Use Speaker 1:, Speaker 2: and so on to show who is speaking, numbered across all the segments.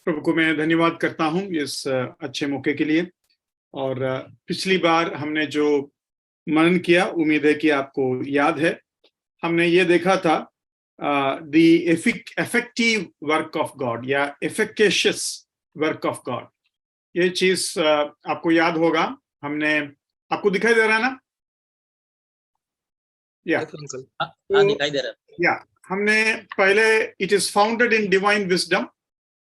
Speaker 1: प्रभु को मैं धन्यवाद करता हूं इस अच्छे मौके के लिए। और पिछली बार हमने जो मनन किया, उम्मीद है कि आपको याद है। हमने ये देखा था the effective work of God या एफिकेशियस वर्क ऑफ गॉड। ये चीज आपको याद होगा। हमने, आपको दिखाई दे रहा है ना?
Speaker 2: दिखाई दे रहा है।
Speaker 1: या हमने पहले it is founded in divine wisdom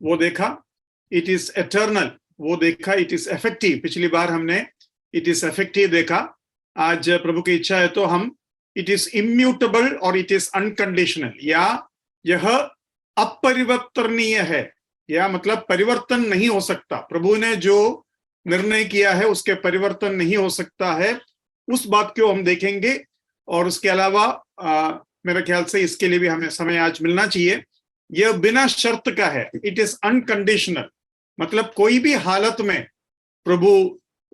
Speaker 1: वो देखा, इट इज एटर्नल वो देखा, इट इज इफेक्टिव, पिछली बार हमने इट इज इफेक्टिव देखा। आज प्रभु की इच्छा है तो हम इट इज इम्यूटेबल और इट इज अनकंडीशनल, या यह अपरिवर्तनीय है, या मतलब परिवर्तन नहीं हो सकता। प्रभु ने जो निर्णय किया है उसके परिवर्तन नहीं हो सकता है, उस बात को हम देखेंगे। और उसके अलावा मेरे ख्याल से इसके लिए भी हमें समय आज मिलना चाहिए। यह बिना शर्त का है, इट इज अनकंडीशनल, मतलब कोई भी हालत में प्रभु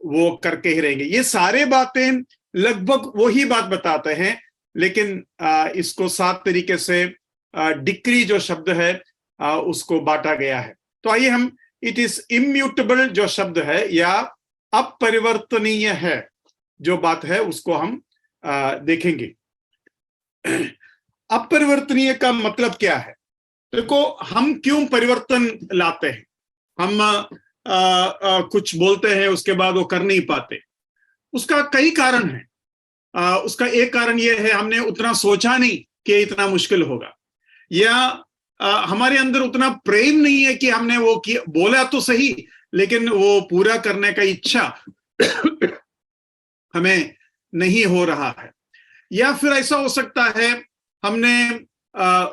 Speaker 1: वो करके ही रहेंगे। ये सारे बातें लगभग वही बात बताते हैं, लेकिन इसको 7 तरीके से डिक्री जो शब्द है उसको बांटा गया है। तो आइए हम इट इज इम्यूटेबल जो शब्द है या अपरिवर्तनीय है जो बात है उसको हम देखेंगे। अपरिवर्तनीय का मतलब क्या है? देखो, हम क्यों परिवर्तन लाते हैं? हम कुछ बोलते हैं उसके बाद वो कर नहीं पाते। उसका कई कारण है। उसका एक कारण ये है, हमने उतना सोचा नहीं कि इतना मुश्किल होगा, या हमारे अंदर उतना प्रेम नहीं है कि हमने वो किया, बोला तो सही लेकिन वो पूरा करने का इच्छा हमें नहीं हो रहा है। या फिर ऐसा हो सकता है हमने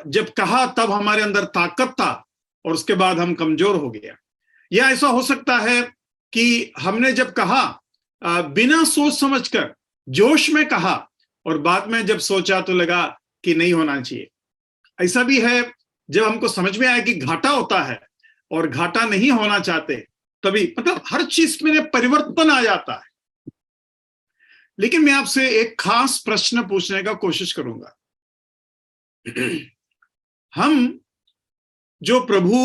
Speaker 1: जब कहा तब हमारे अंदर ताकत था और उसके बाद हम कमजोर हो गया। या ऐसा हो सकता है कि हमने जब कहा बिना सोच समझकर जोश में कहा और बाद में जब सोचा तो लगा कि नहीं होना चाहिए। ऐसा भी है जब हमको समझ में आया कि घाटा होता है और घाटा नहीं होना चाहते, तभी मतलब हर चीज में परिवर्तन आ जाता है। लेकिन मैं आपसे एक खास प्रश्न पूछने का कोशिश करूंगा। हम जो प्रभु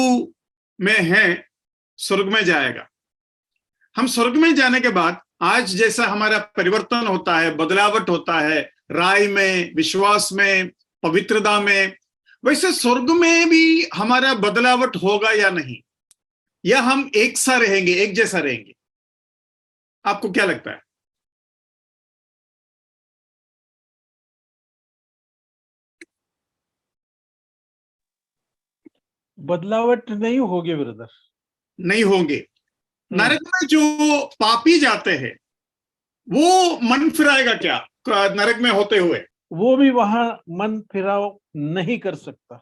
Speaker 1: में हैं, स्वर्ग में जाएगा। हम स्वर्ग में जाने के बाद आज जैसा हमारा परिवर्तन होता है, बदलावट होता है राय में, विश्वास में, पवित्रता में, वैसे स्वर्ग में भी हमारा बदलावट होगा या नहीं? या हम एक सा रहेंगे, एक जैसा रहेंगे? आपको क्या लगता है?
Speaker 3: बदलावट नहीं होगी ब्रदर,
Speaker 1: नहीं होंगे। नरक में जो पापी जाते हैं वो मन फिराएगा क्या नरक में होते हुए?
Speaker 3: वो भी वहां मन फिराव नहीं कर सकता।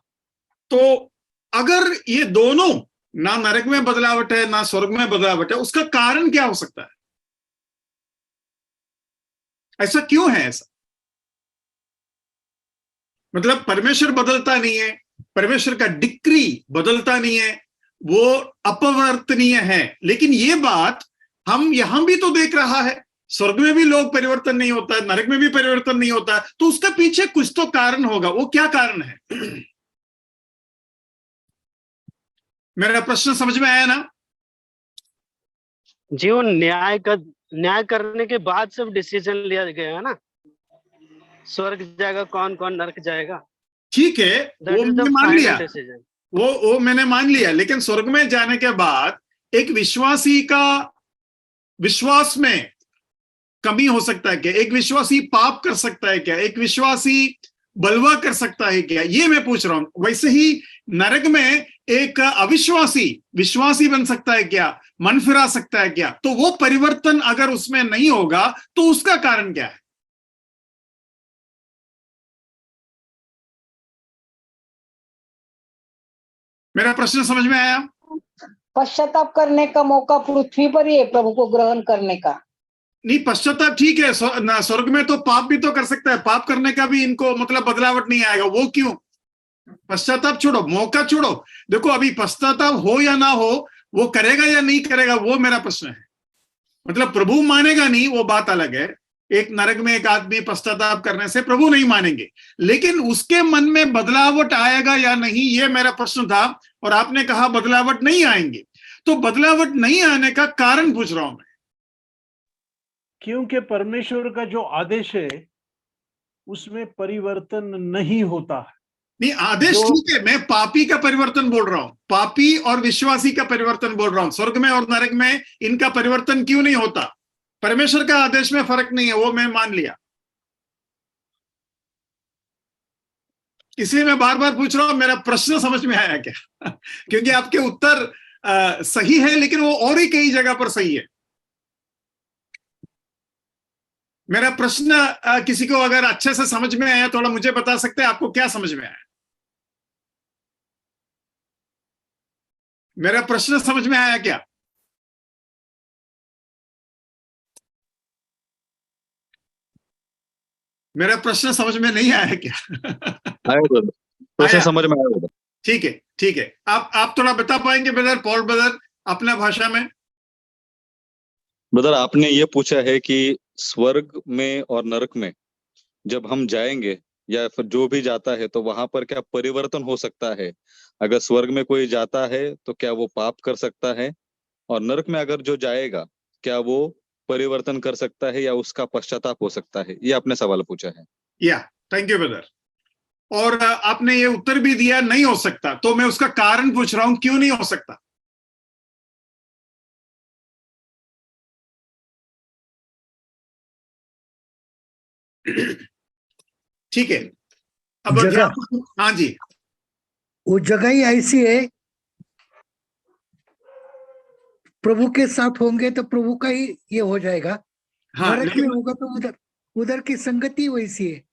Speaker 1: तो अगर ये दोनों, ना नरक में बदलावट है ना स्वर्ग में बदलावट है, उसका कारण क्या हो सकता है? ऐसा क्यों है? ऐसा मतलब परमेश्वर बदलता नहीं है, परमेश्वर का डिक्री बदलता नहीं है, वो अपरिवर्तनीय है। लेकिन ये बात हम यहां भी तो देख रहा है, स्वर्ग में भी लोग परिवर्तन नहीं होता है, नरक में भी परिवर्तन नहीं होता है। तो उसका पीछे कुछ तो कारण होगा। वो क्या कारण है? मेरा प्रश्न समझ में आया ना?
Speaker 2: जी, वो न्याय करने के बाद सब डिसीजन लिया गया है ना, स्वर्ग जाएगा कौन कौन नरक जाएगा।
Speaker 1: ठीक है, वो मैंने मान लिया, वो मैंने मान लिया। लेकिन स्वर्ग में जाने के बाद एक विश्वासी का विश्वास में कमी हो सकता है क्या? एक विश्वासी पाप कर सकता है क्या? एक विश्वासी बलवा कर सकता है क्या? ये मैं पूछ रहा हूं। वैसे ही नरक में एक अविश्वासी विश्वासी बन सकता है क्या? मन फिरा सकता है क्या? तो वो परिवर्तन अगर उसमें नहीं होगा तो उसका कारण क्या है? मेरा प्रश्न समझ में आया?
Speaker 4: पश्चाताप करने का मौका पृथ्वी पर ही है प्रभु को ग्रहण करने का।
Speaker 1: नहीं, पश्चाताप ठीक है, स्वर्ग में तो पाप भी तो कर सकता है, पाप करने का भी इनको मतलब बदलावट नहीं आएगा। वो क्यों? पश्चाताप छोड़ो, मौका छोड़ो। देखो, अभी पश्चाताप हो या ना हो, वो करेगा या नहीं करेगा, वो मेरा प्रश्न है। मतलब प्रभु मानेगा नहीं, वो बात अलग है, एक नरक में एक आदमी पश्चाताप करने से प्रभु नहीं मानेंगे, लेकिन उसके मन में बदलावट आएगा या नहीं, ये मेरा प्रश्न था। और आपने कहा बदलावट नहीं आएंगे, तो बदलावट नहीं आने का कारण पूछ रहा हूं मैं।
Speaker 3: क्योंकि परमेश्वर का जो आदेश है उसमें परिवर्तन नहीं होता है।
Speaker 1: नहीं, आदेश ठीक है, मैं पापी का परिवर्तन बोल रहा हूं, पापी और विश्वासी का परिवर्तन बोल रहा हूं। स्वर्ग में और नरक में इनका परिवर्तन क्यों नहीं होता? परमेश्वर का आदेश में फर्क नहीं है, वो मैं मान लिया, इसलिए मैं बार बार पूछ रहा हूं मेरा प्रश्न समझ में आया क्या? क्योंकि आपके उत्तर सही है, लेकिन वो और ही कई जगह पर सही है। मेरा प्रश्न किसी को अगर अच्छे से समझ में आया, थोड़ा मुझे बता सकते हैं आपको क्या समझ में आया? मेरा प्रश्न समझ में आया क्या? मेरा प्रश्न समझ में नहीं आया क्या?
Speaker 5: प्रश्न समझ में आया।
Speaker 1: ठीक है, ठीक है, आप थोड़ा बता पाएंगे ब्रदर पॉल ब्रदर अपना भाषा में?
Speaker 5: ब्रदर, आपने ये पूछा है कि स्वर्ग में और नरक में जब हम जाएंगे या फिर जो भी जाता है तो वहां पर क्या परिवर्तन हो सकता है? अगर स्वर्ग में कोई जाता है तो क्या वो पाप कर सकता है, और नरक में अगर जो जाएगा क्या वो परिवर्तन कर सकता है या उसका पश्चाताप हो सकता है? ये आपने सवाल पूछा है।
Speaker 1: या थैंक यू ब्रदर। और आपने ये उत्तर भी दिया नहीं हो सकता, तो मैं उसका कारण पूछ रहा हूं, क्यों नहीं हो सकता? ठीक है, अब
Speaker 6: जगह,
Speaker 1: हाँ जी,
Speaker 6: वो जगह ही ऐसी है, प्रभु के साथ होंगे तो प्रभु का ही ये हो जाएगा।
Speaker 1: हाँ,
Speaker 6: नरक में होगा तो उधर की संगति वैसी है।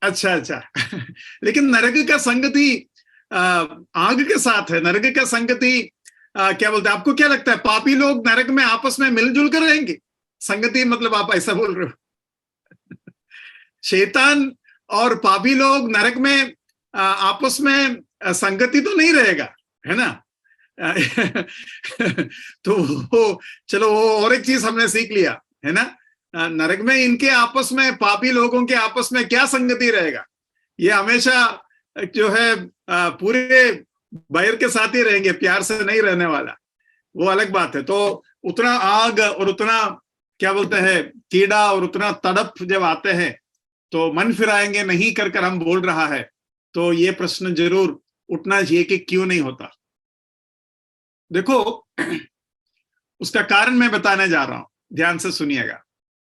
Speaker 1: अच्छा अच्छा। लेकिन नरक का संगति आग के साथ है, नरक का संगति क्या बोलते हैं, आपको क्या लगता है पापी लोग नरक में आपस में मिलजुल कर रहेंगे? संगति मतलब आप ऐसा बोल रहे हो? शैतान और पापी लोग नरक में आपस में संगति तो नहीं रहेगा, है ना? तो वो चलो, वो और एक चीज हमने सीख लिया, है ना? नरक में इनके आपस में, पापी लोगों के आपस में क्या संगति रहेगा? ये हमेशा जो है पूरे बैर के साथ ही रहेंगे, प्यार से नहीं रहने वाला, वो अलग बात है। तो उतना आग और उतना क्या बोलते हैं कीड़ा और उतना तड़प जब आते हैं तो मन फिराएंगे नहीं कर कर हम बोल रहा है, तो ये प्रश्न जरूर उठना चाहिए कि क्यों नहीं होता। देखो, उसका कारण मैं बताने जा रहा हूं, ध्यान से सुनिएगा।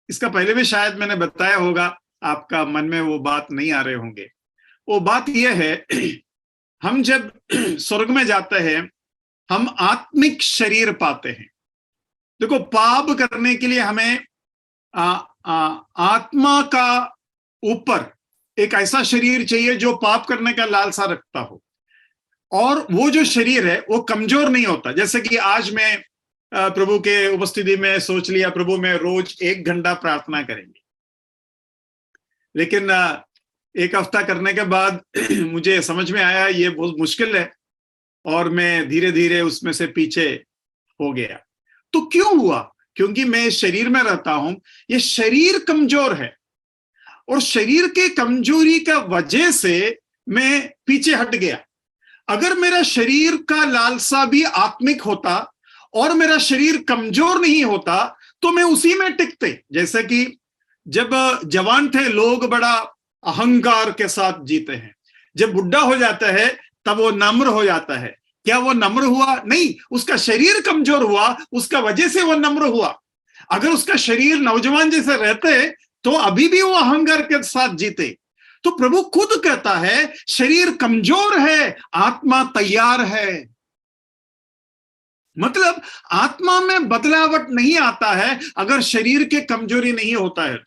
Speaker 1: इसका पहले भी शायद मैंने बताया होगा, आपका मन में वो बात नहीं आ रहे होंगे। वो बात यह है, हम जब स्वर्ग में जाते हैं हम आत्मिक शरीर पाते हैं। देखो, पाप करने के लिए हमें आत्मा का ऊपर एक ऐसा शरीर चाहिए जो पाप करने का लालसा रखता हो, और वो जो शरीर है वो कमजोर नहीं होता। जैसे कि आज मैं प्रभु के उपस्थिति में सोच लिया, प्रभु मैं रोज 1 घंटा प्रार्थना करेंगे, लेकिन एक हफ्ता करने के बाद मुझे समझ में आया ये बहुत मुश्किल है, और मैं धीरे धीरे उसमें से पीछे हो गया। तो क्यों हुआ? क्योंकि मैं शरीर में रहता हूं, ये शरीर कमजोर है, और शरीर के कमजोरी का वजह से मैं पीछे हट गया। अगर मेरा शरीर का लालसा भी आत्मिक होता और मेरा शरीर कमजोर नहीं होता तो मैं उसी में टिकते। जैसे कि जब जवान थे लोग बड़ा अहंकार के साथ जीते हैं, जब बुढ़ा हो जाता है तब वो नम्र हो जाता है। क्या वो नम्र हुआ? नहीं, उसका शरीर कमजोर हुआ, उसका वजह से वो नम्र हुआ। अगर उसका शरीर नौजवान जैसे रहते तो अभी भी वो अहंकार के साथ जीते। तो प्रभु खुद कहता है शरीर कमजोर है, आत्मा तैयार है। मतलब आत्मा में बदलावट नहीं आता है अगर शरीर के कमजोरी नहीं होता है।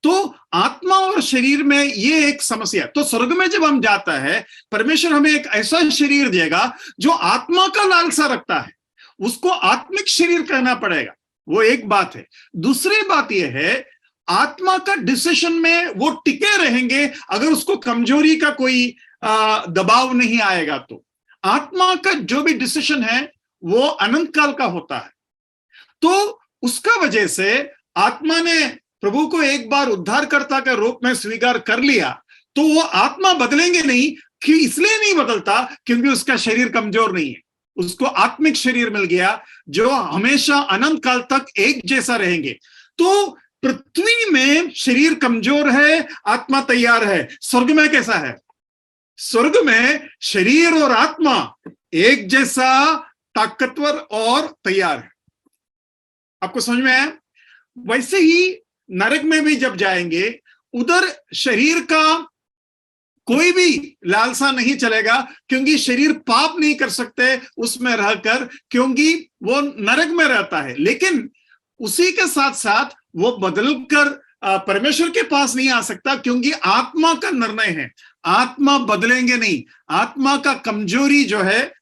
Speaker 1: तो आत्मा और शरीर में ये एक समस्या। तो स्वर्ग में जब हम जाता है, परमेश्वर हमें एक ऐसा शरीर देगा जो आत्मा का लालसा रखता है, उसको आत्मिक शरीर कहना पड़ेगा। वो एक बात है। दूसरी बात यह है, आत्मा का डिसीजन में वो टिके रहेंगे अगर उसको कमजोरी का कोई दबाव नहीं आएगा। तो आत्मा का जो भी डिसीजन है वो अनंत काल का होता है। तो उसका वजह से आत्मा ने प्रभु को एक बार उद्धारकर्ता के रूप में स्वीकार कर लिया तो वो आत्मा बदलेंगे नहीं, कि इसलिए नहीं बदलता क्योंकि उसका शरीर कमजोर नहीं है, उसको आत्मिक शरीर मिल गया जो हमेशा अनंत काल तक एक जैसा रहेंगे। तो पृथ्वी में शरीर कमजोर है, आत्मा तैयार है। स्वर्ग में कैसा है? स्वर्ग में शरीर और आत्मा एक जैसा ताकतवर और तैयार है। आपको समझ में आया? वैसे ही नरक में भी जब जाएंगे, उधर शरीर का कोई भी लालसा नहीं चलेगा, क्योंकि शरीर पाप नहीं कर सकते उसमें रहकर, क्योंकि वो नरक में रहता है। लेकिन उसी के साथ साथ वो बदलकर परमेश्वर के पास नहीं आ सकता, क्योंकि आत्मा का निर्णय है, आत्मा बदलेंगे नहीं। आत्मा का कमजोरी जो है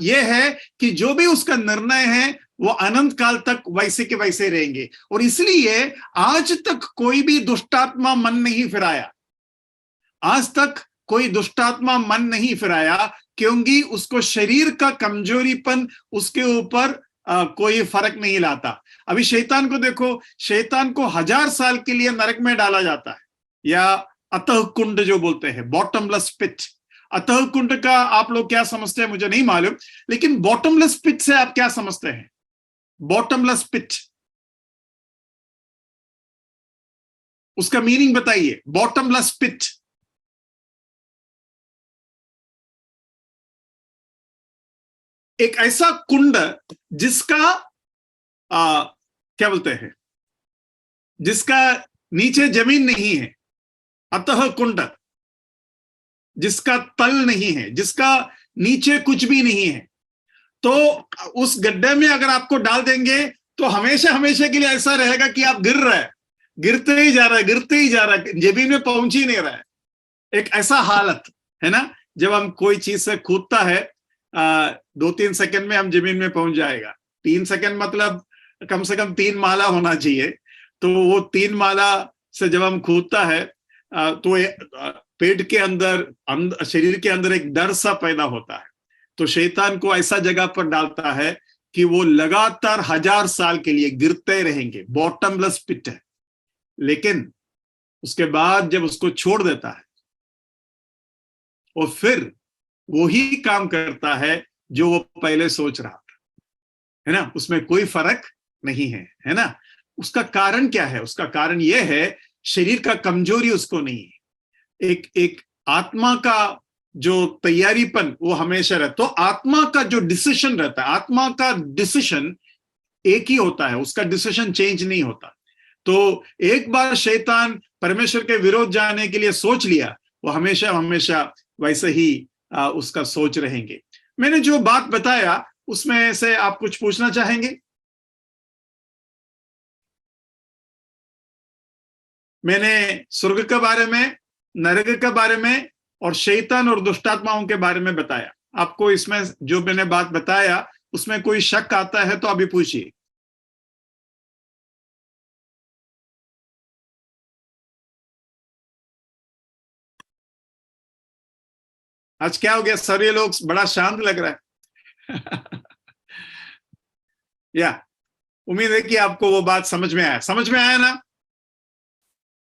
Speaker 1: ये है कि जो भी उसका निर्णय है वो अनंत काल तक वैसे के वैसे रहेंगे। और इसलिए आज तक कोई भी दुष्टात्मा मन नहीं फिराया, आज तक कोई दुष्टात्मा मन नहीं फिराया, क्योंकि उसको शरीर का कमजोरीपन उसके ऊपर कोई फर्क नहीं लाता। अभी शैतान को देखो, शैतान को 1000 साल के लिए नरक में डाला जाता है, या अतः कुंड जो बोलते हैं, बॉटमलेस पिट। अतः कुंड का आप लोग क्या समझते हैं मुझे नहीं मालूम, लेकिन बॉटमलेस पिट से आप क्या समझते हैं? बॉटमलेस पिट, उसका मीनिंग बताइए। बॉटमलेस पिट एक ऐसा कुंड जिसका क्या बोलते हैं, जिसका नीचे जमीन नहीं है। अतः कुंड जिसका तल नहीं है, जिसका नीचे कुछ भी नहीं है। तो उस गड्ढे में अगर आपको डाल देंगे तो हमेशा हमेशा के लिए ऐसा रहेगा कि आप गिर रहे हैं, गिरते ही जा रहा है, गिरते ही जा रहा है, जमीन में पहुंच ही नहीं रहा है। एक ऐसा हालत है ना, जब हम कोई चीज से कूदता है 2-3 सेकंड में हम जमीन में पहुंच जाएगा। 3 सेकंड मतलब कम से कम 3 माला होना चाहिए। तो वो 3 माला से जब हम कूदता है तो पेट के अंदर, शरीर के अंदर एक डर सा पैदा होता है। तो शैतान को ऐसा जगह पर डालता है कि वो लगातार 1000 साल के लिए गिरते रहेंगे। बॉटमलेस पिट है। लेकिन उसके बाद जब उसको छोड़ देता है और फिर वो ही काम करता है जो वो पहले सोच रहा था, है ना, उसमें कोई फर्क नहीं है, है ना। उसका कारण क्या है? उसका कारण यह है शरीर का कमजोरी उसको नहीं है। एक आत्मा का जो तैयारीपन वो हमेशा रहता। तो आत्मा का जो डिसीजन रहता है, आत्मा का डिसीजन एक ही होता है, उसका डिसीजन चेंज नहीं होता। तो एक बार शैतान परमेश्वर के विरोध जाने के लिए सोच लिया, वो हमेशा हमेशा वैसे ही उसका सोच रहेंगे। मैंने जो बात बताया उसमें से आप कुछ पूछना चाहेंगे? मैंने स्वर्ग के बारे में, नरक के बारे में और शैतान और दुष्टात्माओं के बारे में बताया। आपको इसमें जो मैंने बात बताया उसमें कोई शक आता है तो अभी पूछिए। आज क्या हो गया सर, ये लोग बड़ा शांत लग रहा है। या उम्मीद है कि आपको वो बात समझ में आया। समझ में आया ना?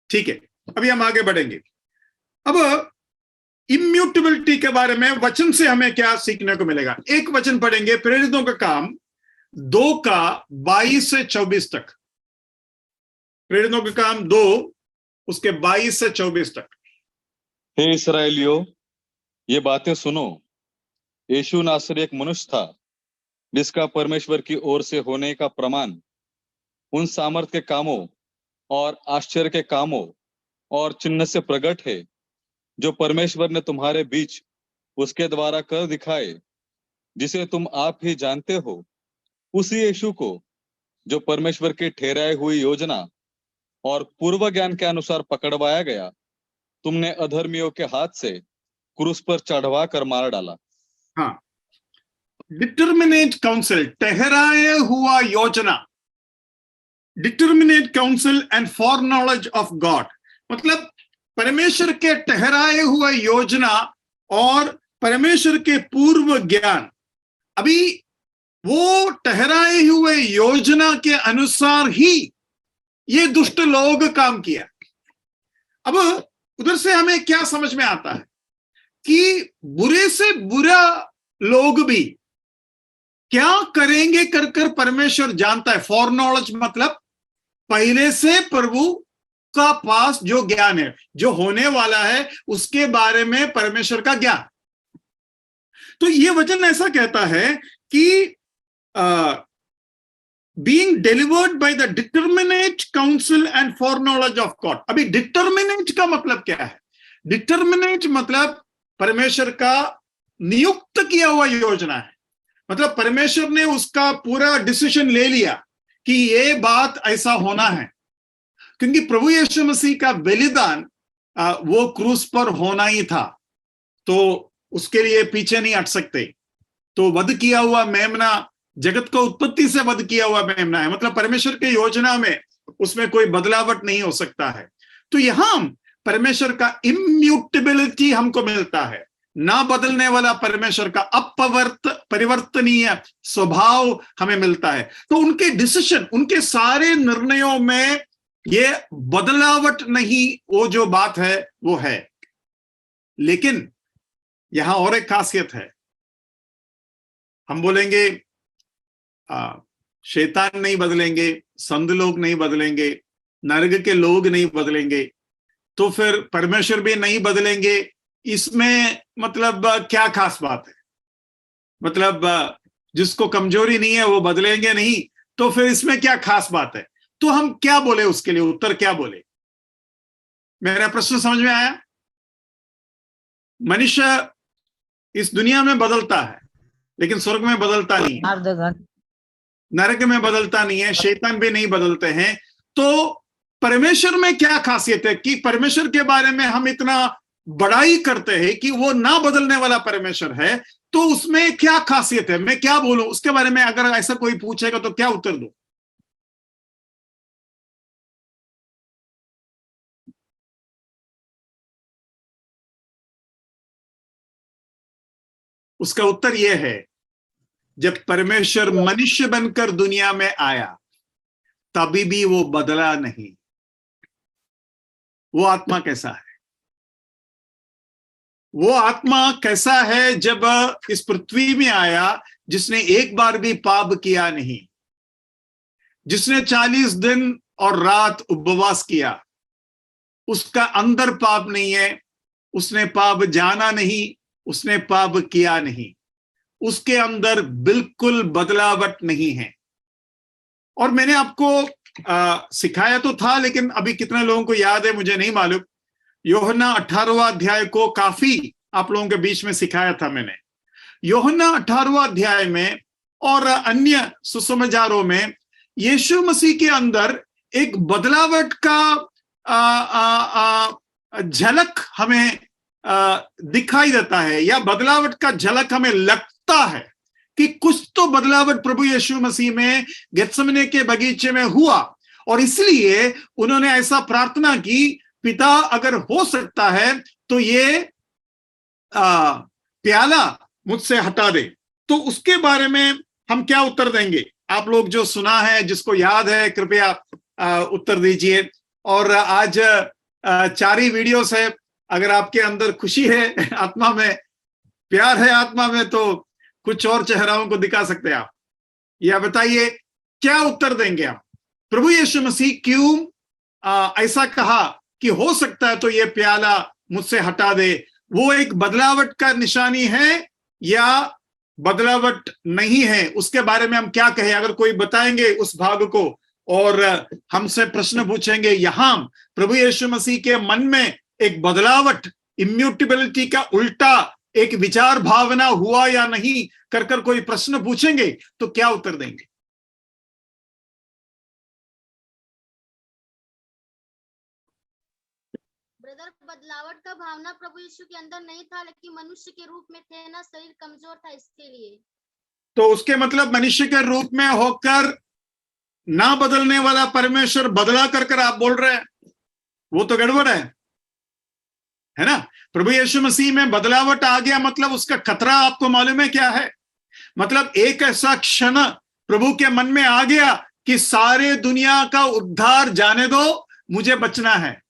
Speaker 1: ठीक है, अभी हम आगे बढ़ेंगे। अब इम्यूटेबिलिटी के बारे में वचन से हमें क्या सीखने को मिलेगा? एक वचन पढ़ेंगे, प्रेरितों का काम 2:22 से 24 तक। प्रेरितों का काम 2 उसके 22 से 24 तक।
Speaker 5: हे इस्राएलियों, ये बातें सुनो। यीशु नासरी एक मनुष्य था जिसका परमेश्वर की ओर से होने का प्रमाण उन सामर्थ के कामों और आश्चर्य के कामों और चिन्ह से प्रकट है जो परमेश्वर ने तुम्हारे बीच उसके द्वारा कर दिखाए, जिसे तुम आप ही जानते हो। उसी यीशु को जो परमेश्वर की ठहराई हुई योजना और पूर्व ज्ञान के अनुसार पकड़वाया गया, तुमने अधर्मियों के हाथ से क्रूस पर चढ़वा कर मार डाला।
Speaker 1: हाँ, डिटर्मिनेट काउंसिल, ठहराया हुआ योजना, determinate council and for knowledge of God, मतलब परमेश्वर के ठहराए हुए योजना और परमेश्वर के पूर्व ज्ञान। अभी वो ठहराए हुए योजना के अनुसार ही ये दुष्ट लोग काम किया। अब उधर से हमें क्या समझ में आता है कि बुरे से बुरा लोग भी क्या करेंगे कर कर परमेश्वर जानता है। फॉर नॉलेज मतलब पहले से प्रभु का पास जो ज्ञान है, जो होने वाला है उसके बारे में परमेश्वर का ज्ञान। तो ये वचन ऐसा कहता है कि being delivered by the determinate council and for knowledge of God. अभी डिटर्मिनेट का मतलब क्या है? डिटर्मिनेट मतलब परमेश्वर का नियुक्त किया हुआ योजना है। मतलब परमेश्वर ने उसका पूरा डिसीजन ले लिया कि ये बात ऐसा होना है, क्योंकि प्रभु यीशु मसीह का बलिदान वो क्रूस पर होना ही था, तो उसके लिए पीछे नहीं हट सकते। तो वध किया हुआ मेमना जगत को उत्पत्ति से वध किया हुआ मेमना है, मतलब परमेश्वर के योजना में उसमें कोई बदलावट नहीं हो सकता है। तो यहां परमेश्वर का इम्यूटेबिलिटी हमको मिलता है, ना बदलने वाला परमेश्वर का परिवर्तनीय स्वभाव हमें मिलता है। तो उनके डिसीजन, उनके सारे निर्णयों में ये बदलावट नहीं, वो जो बात है वो है। लेकिन यहां और एक खासियत है। हम बोलेंगे शैतान नहीं बदलेंगे, संत लोग नहीं बदलेंगे, नरक के लोग नहीं बदलेंगे, तो फिर परमेश्वर भी नहीं बदलेंगे, इसमें मतलब क्या खास बात है? मतलब जिसको कमजोरी नहीं है वो बदलेंगे नहीं, तो फिर इसमें क्या खास बात है? तो हम क्या बोले, उसके लिए उत्तर क्या बोले? मेरा प्रश्न समझ में आया? मनुष्य इस दुनिया में बदलता है, लेकिन स्वर्ग में बदलता नहीं है, नरक में बदलता नहीं है, शैतान भी नहीं बदलते हैं। तो परमेश्वर में क्या खासियत है कि परमेश्वर के बारे में हम इतना बड़ाई करते हैं कि वो ना बदलने वाला परमेश्वर है, तो उसमें क्या खासियत है? मैं क्या बोलूं उसके बारे में? अगर ऐसा कोई पूछेगा तो क्या उत्तर दूं? उसका उत्तर यह है, जब परमेश्वर मनुष्य बनकर दुनिया में आया तभी भी वो बदला नहीं। वो आत्मा कैसा है? वो आत्मा कैसा है जब इस पृथ्वी में आया, जिसने एक बार भी पाप किया नहीं, जिसने 40 दिन और रात उपवास किया, उसका अंदर पाप नहीं है, उसने पाप जाना नहीं, उसने पाप किया नहीं, उसके अंदर बिल्कुल बदलावट नहीं है। और मैंने आपको सिखाया तो था, लेकिन अभी कितने लोगों को याद है मुझे नहीं मालूम। यूहन्ना 18वां अध्याय को काफी आप लोगों के बीच में सिखाया था मैंने। यूहन्ना 18वां अध्याय में और अन्य सुसमाचारों में यीशु मसीह के अंदर एक बदलावट का झलक हमें दिखाई देता है, या बदलावट का झलक हमें लगता है कि कुछ तो बदलावट प्रभु यीशु मसीह में गेत्सेमने के बगीचे में हुआ। और इसलिए उन्होंने ऐसा प्रार्थना की, पिता अगर हो सकता है तो ये प्याला मुझसे हटा दे। तो उसके बारे में हम क्या उत्तर देंगे? आप लोग जो सुना है, जिसको याद है, कृपया उत्तर दीजिए। और आज 4 ही वीडियोस है। अगर आपके अंदर खुशी है आत्मा में, प्यार है आत्मा में, तो कुछ और चेहराओं को दिखा सकते हैं आप। या बताइए क्या उत्तर देंगे आप? प्रभु यीशु मसीह क्यों ऐसा कहा कि हो सकता है तो ये प्याला मुझसे हटा दे? वो एक बदलावट का निशानी है या बदलावट नहीं है? उसके बारे में हम क्या कहें? अगर कोई बताएंगे उस भाग को और हमसे प्रश्न पूछेंगे, यहां प्रभु यीशु मसीह के मन में एक बदलावट, इम्यूटेबिलिटी का उल्टा एक विचार भावना हुआ या नहीं, कर कोई प्रश्न पूछेंगे, तो क्या उत्तर देंगे?
Speaker 7: ब्रदर, बदलावट का भावना प्रभु यीशु के अंदर नहीं था, लेकिन मनुष्य के रूप में थे ना, शरीर कमजोर था इसके लिए।
Speaker 1: तो उसके मतलब मनुष्य के रूप में होकर ना बदलने वाला परमेश्वर बदला कर आप बोल रहे हैं, वो तो गड़बड़ है ना? प्रभु यीशु मसीह में बदलावट आ गया, मतलब उसका खतरा आपको मालूम है क्या है? मतलब एक ऐसा क्षण प्रभु के मन में आ गया कि सारे दुनिया का उद्धार जाने दो, मुझे बचना है।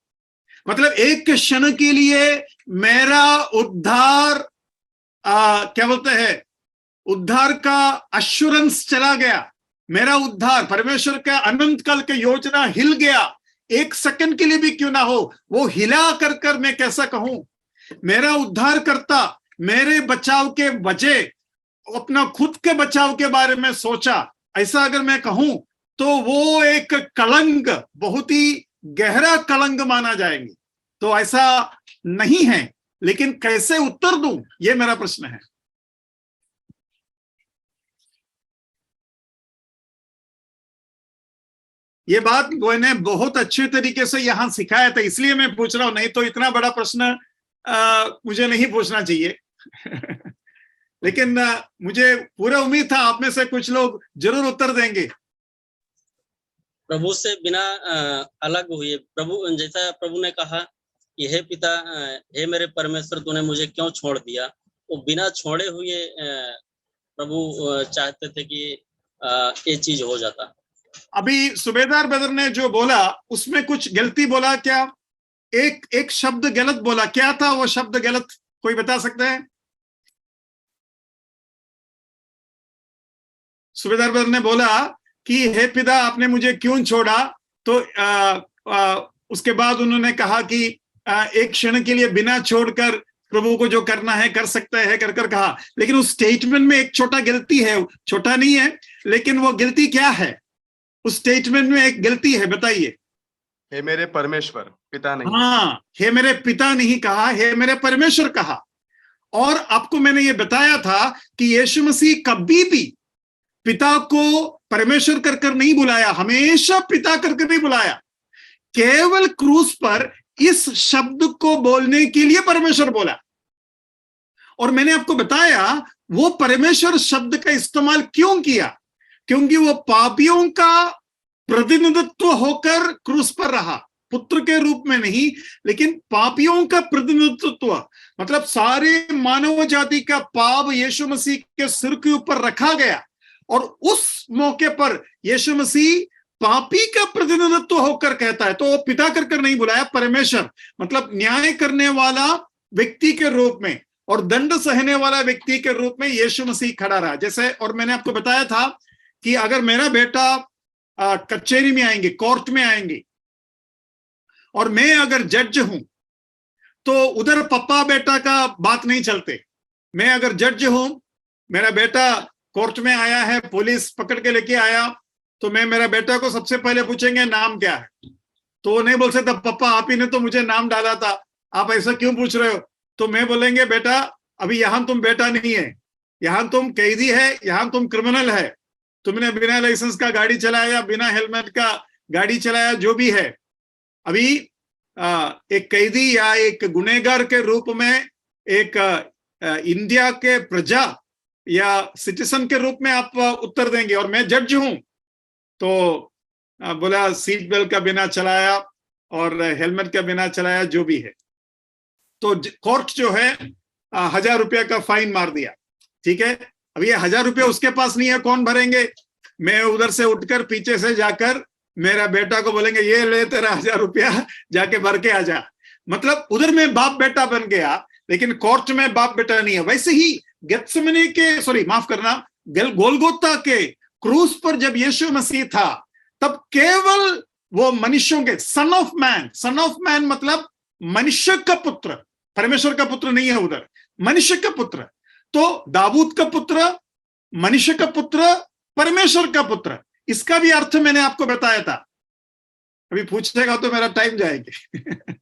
Speaker 1: मतलब एक क्षण के लिए मेरा उद्धार क्या बोलते हैं, उद्धार का अश्योरेंस चला गया। मेरा उद्धार, परमेश्वर का अनंत काल की योजना हिल गया। एक सेकंड के लिए भी क्यों ना हो, वो हिला कर कर मैं कैसा कहूं, मेरा उद्धार करता मेरे बचाव के बजाय अपना खुद के बचाव के बारे में सोचा, ऐसा अगर मैं कहूं तो वो एक कलंक, बहुत ही गहरा कलंक माना जाएंगे। तो ऐसा नहीं है, लेकिन कैसे उत्तर दूं, ये मेरा प्रश्न है। ये बात मैंने बहुत अच्छे तरीके से यहां सिखाया था, इसलिए मैं पूछ रहा हूं, नहीं तो इतना बड़ा प्रश्न मुझे नहीं पूछना चाहिए। लेकिन मुझे पूरा उम्मीद था आप में से कुछ लोग जरूर उत्तर देंगे।
Speaker 8: प्रभु से बिना अलग हुए, प्रभु जैसा प्रभु ने कहा कि हे पिता, हे मेरे परमेश्वर, तूने मुझे क्यों छोड़ दिया, वो बिना छोड़े हुए प्रभु चाहते थे कि ये चीज हो जाता।
Speaker 1: अभी सूबेदार ब्रदर ने जो बोला उसमें कुछ गलती बोला क्या? एक शब्द गलत बोला, क्या था वो शब्द गलत, कोई बता सकता है? सूबेदार ब्रदर ने बोला कि हे पिता, आपने मुझे क्यों छोड़ा, तो उसके बाद उन्होंने कहा कि एक क्षण के लिए बिना छोड़कर प्रभु को जो करना है कर सकता है कर कर कहा। लेकिन उस स्टेटमेंट में एक छोटा गलती है, छोटा नहीं है, लेकिन वो गलती क्या है? उस स्टेटमेंट में एक गलती है, बताइए।
Speaker 9: हे मेरे परमेश्वर, पिता नहीं।
Speaker 1: हाँ, हे मेरे पिता नहीं कहा, हे मेरे परमेश्वर कहा। और आपको मैंने ये बताया था कि यीशु मसीह कभी भी पिता को परमेश्वर कर कर नहीं बुलाया, हमेशा पिता कर कर नहीं बुलाया। केवल क्रूस पर इस शब्द को बोलने के लिए परमेश्वर बोला। और मैंने आपको बताया वो परमेश्वर शब्द का इस्तेमाल क्यों किया, क्योंकि वो पापियों का प्रतिनिधित्व होकर क्रूस पर रहा, पुत्र के रूप में नहीं, लेकिन पापियों का प्रतिनिधित्व, मतलब सारे मानव जाति का पाप यीशु मसीह के सिर के ऊपर रखा गया। और उस मौके पर यीशु मसीह पापी का प्रतिनिधित्व होकर कहता है, तो वो पिता कर कर नहीं बुलाया, परमेश्वर, मतलब न्याय करने वाला व्यक्ति के रूप में और दंड सहने वाला व्यक्ति के रूप में यीशु मसीह खड़ा रहा। जैसे, और मैंने आपको बताया था कि अगर मेरा बेटा कचहरी में आएंगे, कोर्ट में आएंगे, और मैं अगर जज हूं, तो उधर पप्पा बेटा का बात नहीं चलते। मैं अगर जज हूं, मेरा बेटा कोर्ट में आया है, पुलिस पकड़ के लेके आया, तो मैं मेरा बेटा को सबसे पहले पूछेंगे नाम क्या है, तो वो नहीं बोल सकता पप्पा आप ही ने तो मुझे नाम डाला था, आप ऐसा क्यों पूछ रहे हो। तो मैं बोलेंगे बेटा अभी यहां तुम बेटा नहीं है, यहां तुम कैदी है, यहां तुम क्रिमिनल है, तुमने बिना लाइसेंस का गाड़ी चलाया, बिना हेलमेट का गाड़ी चलाया, जो भी है। अभी एक कैदी या एक गुनहगार के रूप में एक इंडिया के प्रजा या सिटीजन के रूप में आप उत्तर देंगे, और मैं जज हूं, तो बोला सीट बेल्ट का बिना चलाया और हेलमेट का बिना चलाया, जो भी है, तो कोर्ट जो है 1000 रुपया का फाइन मार दिया, ठीक है। अब ये 1000 रुपया उसके पास नहीं है, कौन भरेंगे? मैं उधर से उठकर पीछे से जाकर मेरा बेटा को बोलेंगे ये ले तेरा 1000 रुपया, जाके भर के आ जा। मतलब उधर में बाप बेटा बन गया, लेकिन कोर्ट में बाप बेटा नहीं है। वैसे ही गेत्सेमनी के, सॉरी माफ करना, गोलगोता के क्रूस पर जब यीशु मसीह था, तब केवल वो मनुष्यों के सन ऑफ मैन मतलब मनुष्य का पुत्र, परमेश्वर का पुत्र नहीं है उधर, मनुष्य का पुत्र। तो दाऊद का पुत्र, मनुष्य का पुत्र, परमेश्वर का पुत्र, इसका भी अर्थ मैंने आपको बताया था। अभी पूछेगा तो मेरा टाइम जाएगा।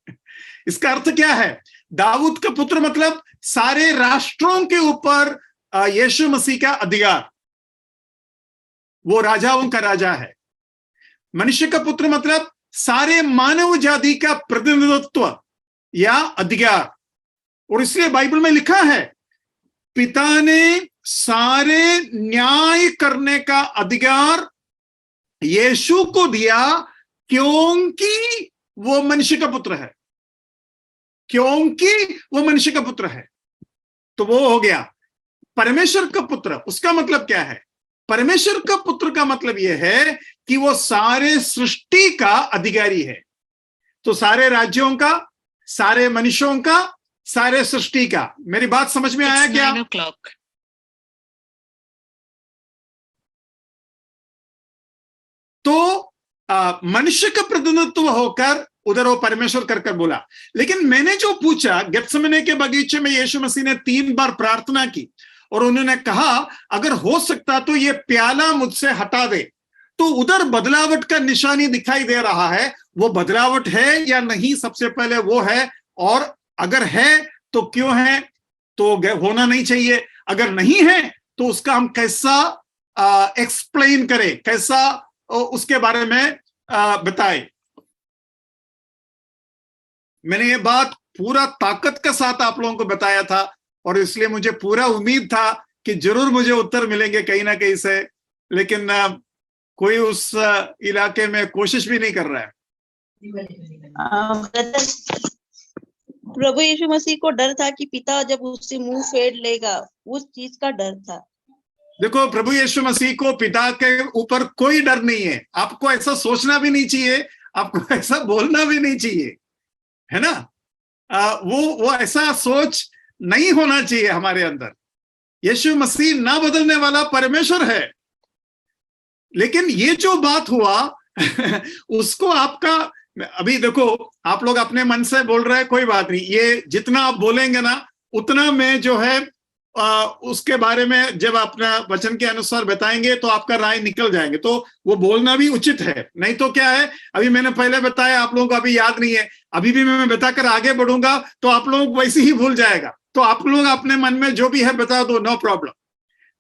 Speaker 1: इसका अर्थ क्या है? दाऊद का पुत्र मतलब सारे राष्ट्रों के ऊपर यीशु मसीह का अधिकार, वो राजाओं का राजा है। मनुष्य का पुत्र मतलब सारे मानव जाति का प्रतिनिधित्व या अधिकार। और इसलिए बाइबल में लिखा है पिता ने सारे न्याय करने का अधिकार यीशु को दिया, क्योंकि वो मनुष्य का पुत्र है, क्योंकि वो मनुष्य का पुत्र है। तो वो हो गया परमेश्वर का पुत्र। उसका मतलब क्या है? परमेश्वर का पुत्र का मतलब यह है कि वो सारे सृष्टि का अधिकारी है। तो सारे राज्यों का, सारे मनुष्यों का, सारे सृष्टि का। मेरी बात समझ में आया क्या?
Speaker 10: 9 o'clock.
Speaker 1: तो मनुष्य का प्रतिनिधित्व होकर उधर वो परमेश्वर कर बोला। लेकिन मैंने जो पूछा, गेत्सेमने के बगीचे में यीशु मसीह ने 3 बार प्रार्थना की और उन्होंने कहा अगर हो सकता तो ये प्याला मुझसे हटा दे। तो उधर बदलावट का निशानी दिखाई दे रहा है। वो बदलावट है या नहीं, सबसे पहले वो है, और अगर है तो क्यों है, तो होना नहीं चाहिए। अगर नहीं है तो उसका हम कैसा एक्सप्लेन करें, कैसा उसके बारे में बताएं। मैंने ये बात पूरा ताकत के साथ आप लोगों को बताया था और इसलिए मुझे पूरा उम्मीद था कि जरूर मुझे उत्तर मिलेंगे कहीं ना कहीं से, लेकिन कोई उस इलाके में कोशिश भी नहीं कर रहा है।
Speaker 11: प्रभु यीशु मसीह को डर था कि पिता जब उससे मुंह फेर लेगा, उस चीज का डर था।
Speaker 1: देखो, प्रभु यीशु मसीह को पिता के ऊपर कोई डर नहीं है। आपको ऐसा सोचना भी नहीं चाहिए, आपको ऐसा बोलना भी नहीं चाहिए, है ना? वो ऐसा सोच नहीं होना चाहिए हमारे अंदर। यीशु मसीह ना बदलने वाला परमेश्वर है। लेकिन ये जो बात हुआ उसको आपका, अभी देखो आप लोग अपने मन से बोल रहे हैं, कोई बात नहीं, ये जितना आप बोलेंगे ना उतना मैं जो है उसके बारे में जब अपना वचन के अनुसार बताएंगे तो आपका राय निकल जाएंगे। तो वो बोलना भी उचित है। नहीं तो क्या है, अभी मैंने पहले बताया, आप लोगों को अभी याद नहीं है, अभी भी मैं बताकर आगे बढ़ूंगा तो आप लोग वैसे ही भूल जाएगा। तो आप लोग अपने मन में जो भी है बता दो, नो प्रॉब्लम।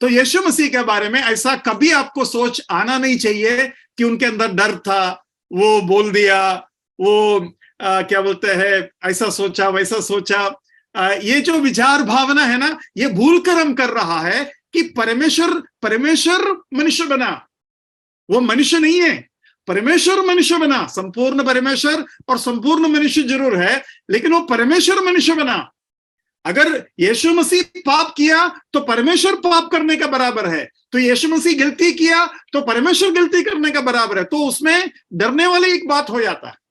Speaker 1: तो यीशु मसीह के बारे में ऐसा कभी आपको सोच आना नहीं चाहिए कि उनके अंदर डर था, वो बोल दिया, वो क्या बोलते हैं, ऐसा सोचा वैसा सोचा। ये जो विचार भावना है ना, ये भूलकर हम कर रहा है कि परमेश्वर मनुष्य बना। वो मनुष्य नहीं है, परमेश्वर मनुष्य बना। संपूर्ण परमेश्वर और संपूर्ण मनुष्य जरूर है, लेकिन वो परमेश्वर मनुष्य बना। अगर यीशु मसीह पाप किया तो परमेश्वर पाप करने का बराबर है, तो यीशु मसीह गलती किया तो परमेश्वर गलती करने का बराबर है। तो उसमें डरने वाली एक बात हो जाता है।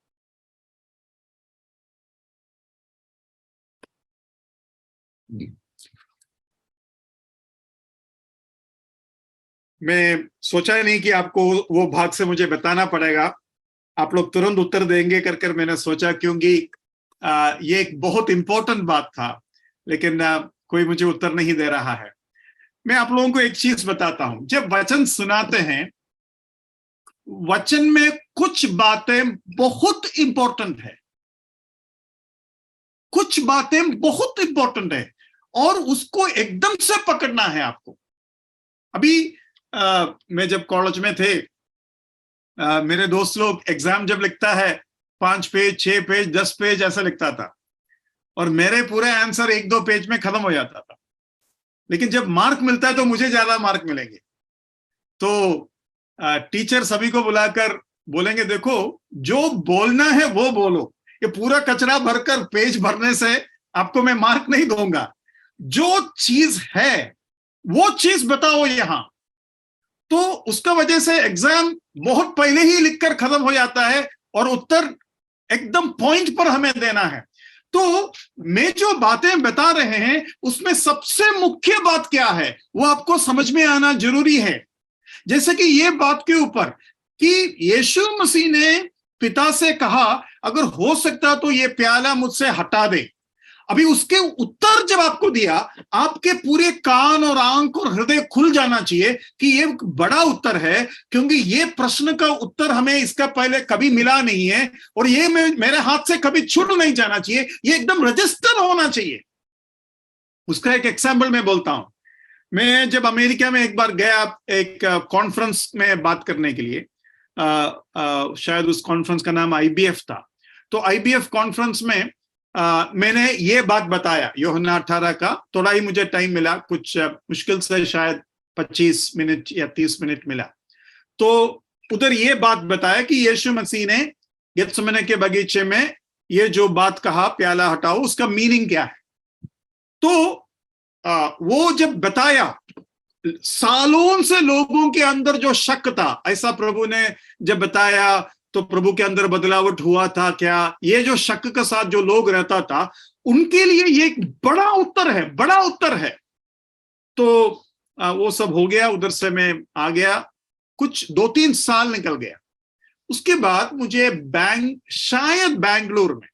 Speaker 1: मैं सोचा नहीं कि आपको वो भाग से मुझे बताना पड़ेगा, आप लोग तुरंत उत्तर देंगे कर मैंने सोचा, क्योंकि ये एक बहुत इंपॉर्टेंट बात था, लेकिन कोई मुझे उत्तर नहीं दे रहा है। मैं आप लोगों को एक चीज बताता हूं, जब वचन सुनाते हैं, वचन में कुछ बातें बहुत इंपॉर्टेंट है, कुछ बातें बहुत इंपॉर्टेंट है और उसको एकदम से पकड़ना है आपको। अभी मैं जब कॉलेज में थे, मेरे दोस्त लोग एग्जाम जब लिखता है 5 पेज 6 पेज 10 पेज ऐसा लिखता था और मेरे पूरे आंसर 1-2 पेज में खत्म हो जाता था। लेकिन जब मार्क मिलता है तो मुझे ज्यादा मार्क मिलेंगे। तो टीचर सभी को बुलाकर बोलेंगे, देखो जो बोलना है वो बोलो, ये पूरा कचरा भरकर पेज भरने से आपको मैं मार्क नहीं दूंगा। जो चीज है वो चीज बताओ यहां। तो उसका वजह से एग्जाम बहुत पहले ही लिखकर खत्म हो जाता है और उत्तर एकदम पॉइंट पर हमें देना है। तो मैं जो बातें बता रहे हैं उसमें सबसे मुख्य बात क्या है वो आपको समझ में आना जरूरी है। जैसे कि ये बात के ऊपर कि यीशु मसीह ने पिता से कहा अगर हो सकता तो ये प्याला मुझसे हटा दे। अभी उसके उत्तर जब आपको दिया, आपके पूरे कान और आंख और हृदय खुल जाना चाहिए कि ये बड़ा उत्तर है, क्योंकि ये प्रश्न का उत्तर हमें इसका पहले कभी मिला नहीं है और ये मेरे हाथ से कभी छूट नहीं जाना चाहिए, ये एकदम रजिस्टर होना चाहिए। उसका एक एग्जाम्पल मैं बोलता हूं। मैं जब अमेरिका में एक बार गया एक कॉन्फ्रेंस में बात करने के लिए, शायद उस कॉन्फ्रेंस का नाम IBF था। तो IBF कॉन्फ्रेंस में मैंने ये बात बताया, यूहन्ना 18 का, थोड़ा ही मुझे टाइम मिला, कुछ मुश्किल से शायद 25 मिनट या 30 मिनट मिला। तो उधर ये बात बताया कि यीशु मसीह ने गेत्सेमने के बगीचे में ये जो बात कहा प्याला हटाओ, उसका मीनिंग क्या है। तो वो जब बताया सालों से लोगों के अंदर जो शक था, ऐसा प्रभु ने जब बताया तो प्रभु के अंदर बदलावट हुआ था क्या? ये जो शक के साथ जो लोग रहता था, उनके लिए ये एक बड़ा उत्तर है, बड़ा उत्तर है। तो वो सब हो गया, उधर से मैं आ गया, कुछ 2-3 साल निकल गया। उसके बाद मुझे शायद बैंगलोर में,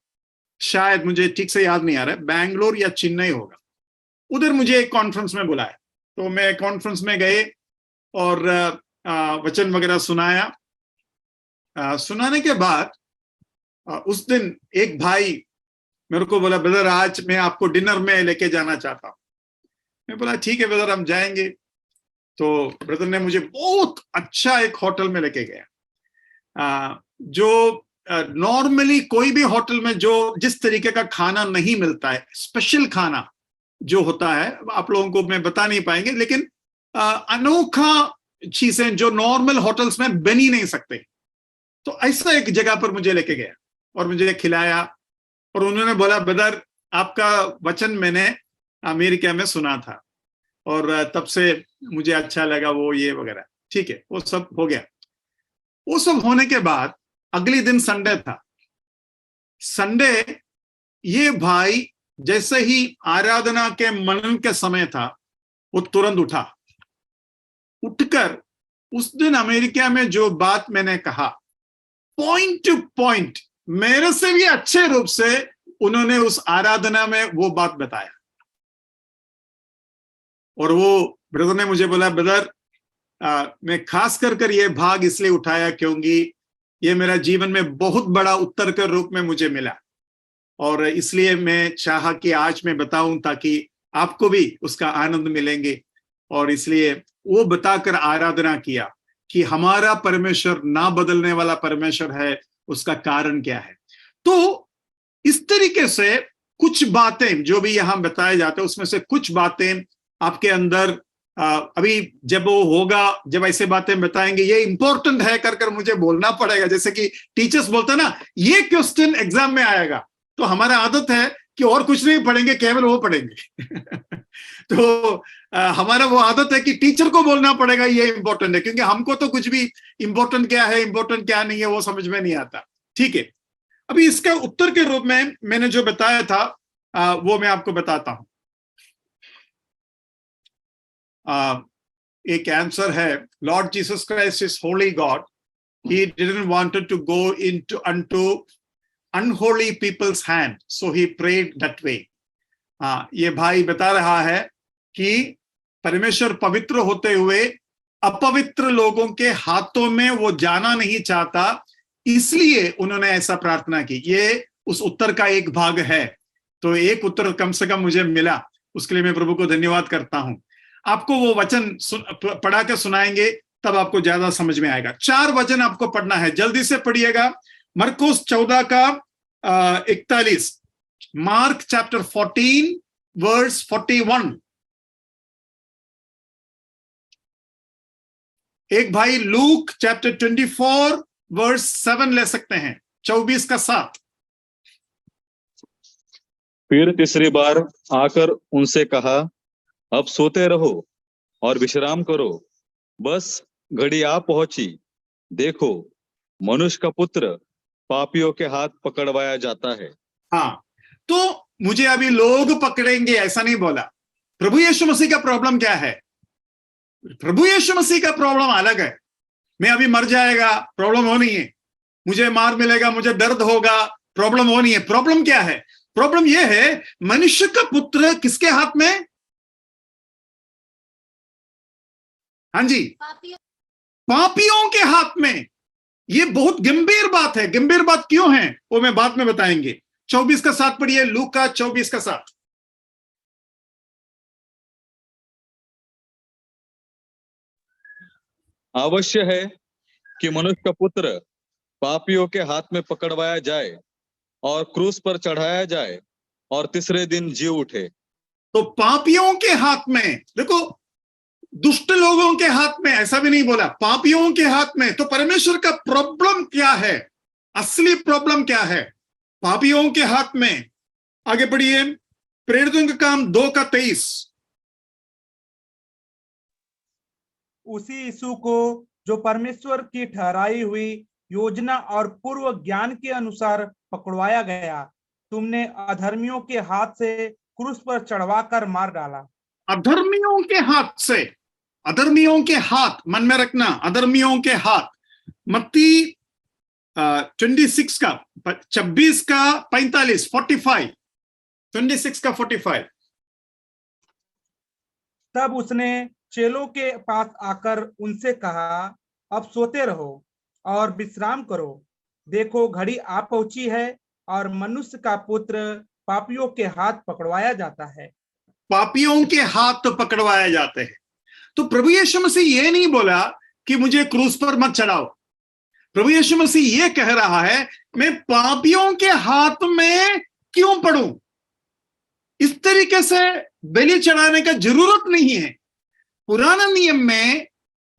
Speaker 1: शायद मुझे ठीक से याद नहीं आ रहा है, बैंगलोर या चेन्नई होगा, उधर मुझे एक कॉन्फ्रेंस में बुलाया। तो मैं कॉन्फ्रेंस में गए और वचन वगैरह सुनाया। सुनाने के बाद उस दिन एक भाई मेरे को बोला, ब्रदर आज मैं आपको डिनर में लेके जाना चाहता हूँ। मैं बोला ठीक है ब्रदर, हम जाएंगे। तो ब्रदर ने मुझे बहुत अच्छा एक होटल में लेके गया, जो नॉर्मली कोई भी होटल में जो जिस तरीके का खाना नहीं मिलता है, स्पेशल खाना जो होता है, आप लोगों को मैं बता नहीं पाएंगे, लेकिन अनोखा चीजें जो नॉर्मल होटल्स में बन ही नहीं सकते। तो ऐसा एक जगह पर मुझे लेके गया और मुझे खिलाया, और उन्होंने बोला ब्रदर आपका वचन मैंने अमेरिका में सुना था और तब से मुझे अच्छा लगा, वो ये वगैरह। ठीक है, वो सब हो गया। वो सब होने के बाद अगले दिन संडे था। संडे ये भाई जैसे ही आराधना के मनन के समय था, वो तुरंत उठा, उठकर उस दिन अमेरिका में जो बात मैंने कहा, पॉइंट टू पॉइंट मेरे से भी अच्छे रूप से उन्होंने उस आराधना में वो बात बताया। और वो ब्रदर ने मुझे बोला, ब्रदर मैं खास कर ये भाग इसलिए उठाया क्योंकि ये मेरा जीवन में बहुत बड़ा उत्तर के रूप में मुझे मिला, और इसलिए मैं चाहा कि आज मैं बताऊं ताकि आपको भी उसका आनंद मिलेंगे। और इसलिए वो बताकर आराधना किया कि हमारा परमेश्वर ना बदलने वाला परमेश्वर है, उसका कारण क्या है। तो इस तरीके से कुछ बातें जो भी यहां बताए जाते हैं, उसमें से कुछ बातें आपके अंदर अभी जब वो होगा, जब ऐसे बातें बताएंगे, ये इंपॉर्टेंट है कर मुझे बोलना पड़ेगा। जैसे कि टीचर्स बोलते हैं ना, ये क्वेश्चन एग्जाम में आएगा, तो हमारा आदत है कि और कुछ नहीं पढ़ेंगे, केवल वो पढ़ेंगे। तो हमारा वो आदत है कि टीचर को बोलना पड़ेगा ये इंपॉर्टेंट है, क्योंकि हमको तो कुछ भी इंपॉर्टेंट क्या है, इंपॉर्टेंट क्या नहीं है, वो समझ में नहीं आता। ठीक है, अभी इसका उत्तर के रूप में मैंने जो बताया था वो मैं आपको बताता हूं। एक आंसर है, Lord Jesus Christ is holy God, he didn't wanted to go into unto unholy people's hand, so he prayed that way. ये भाई बता रहा है कि परमेश्वर पवित्र होते हुए अपवित्र लोगों के हाथों में वो जाना नहीं चाहता, इसलिए उन्होंने ऐसा प्रार्थना की। ये उस उत्तर का एक भाग है। तो एक उत्तर कम से कम मुझे मिला, उसके लिए मैं प्रभु को धन्यवाद करता हूं। आपको वो वचन पढ़ा के सुनाएंगे, तब आपको ज्यादा समझ में आएगा। 4 वचन आपको पढ़ना है, जल्दी से पढ़िएगा। मरकुस 14 का 41, मार्क चैप्टर 14 वर्स 41। एक भाई लूक चैप्टर 24 वर्स 7 ले सकते हैं, 24 का 7।
Speaker 5: फिर तीसरी बार आकर उनसे कहा, अब सोते रहो और विश्राम करो, बस घड़ी आ पहुंची, देखो मनुष्य का पुत्र पापियों के हाथ पकड़वाया जाता है।
Speaker 1: हाँ, तो मुझे अभी लोग पकड़ेंगे ऐसा नहीं बोला। प्रभु यीशु मसीह का प्रॉब्लम क्या है? प्रभु यीशु मसीह का प्रॉब्लम अलग है। मैं अभी मर जाएगा, प्रॉब्लम हो नहीं है। मुझे मार मिलेगा, मुझे दर्द होगा, प्रॉब्लम हो नहीं है। प्रॉब्लम क्या है? प्रॉब्लम यह है, मनुष्य का पुत्र किसके हाथ में? हाँ जी, पापियों के हाथ में। ये बहुत गंभीर बात है। गंभीर बात क्यों है वो मैं बाद में बताएंगे। 24 का 7 पढ़िए, लूक का 24 का 7।
Speaker 5: आवश्य है कि मनुष्य का पुत्र पापियों के हाथ में पकड़वाया जाए और क्रूस पर चढ़ाया जाए और तीसरे दिन जी उठे।
Speaker 1: तो पापियों के हाथ में, देखो दुष्ट लोगों के हाथ में ऐसा भी नहीं बोला, पापियों के हाथ में। तो परमेश्वर का प्रॉब्लम क्या है? असली प्रॉब्लम क्या है? पापियों के हाथ में। आगे बढ़िए, प्रेरितों का काम 2 का 23।
Speaker 10: उसी यीशु को जो परमेश्वर की ठहराई हुई योजना और पूर्व ज्ञान के अनुसार पकड़वाया गया, तुमने अधर्मियों के हाथ से क्रूस पर चढ़वाकर मार डाला।
Speaker 1: अधर्मियों के हाथ से, अधर्मियों के हाथ मन में रखना, अधर्मियों के हाथ। मत्ती 26 का 26 का 45 45 26 का 45।
Speaker 10: तब उसने चेलों के पास आकर उनसे कहा, अब सोते रहो और विश्राम करो। देखो घड़ी आ पहुंची है और मनुष्य का पुत्र पापियों के हाथ पकड़वाया जाता है।
Speaker 1: पापियों के हाथ पकड़वाया जाते हैं। तो प्रभु यीशु मसीह ये नहीं बोला कि मुझे क्रूस पर मत चढ़ाओ। प्रभु यीशु मसीह ये कह रहा है, मैं पापियों के हाथ में क्यों पड़ूं? इस तरीके से बलि चढ़ाने का जरूरत नहीं है। पुराना नियम में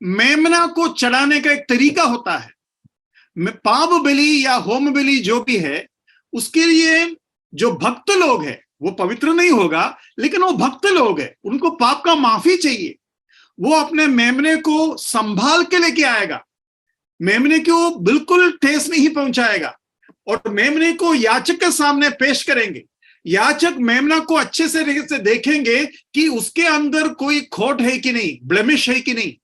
Speaker 1: मेमना को चढ़ाने का एक तरीका होता है। पाप बलि या होम बलि जो भी है, उसके लिए जो भक्त लोग हैं वो पवित्र नहीं होगा, लेकिन वो भक्त लोग हैं, उनको पाप का माफी चाहिए। वो अपने मेमने को संभाल के लेके आएगा, मेमने को बिल्कुल ठेस नहीं पहुंचाएगा और मेमने को याचक के सामने पेश करेंगे। याचक मेमना को अच्छे से देखेंगे कि उसके अंदर कोई खोट है कि नहीं, ब्लेमिश है कि नहीं,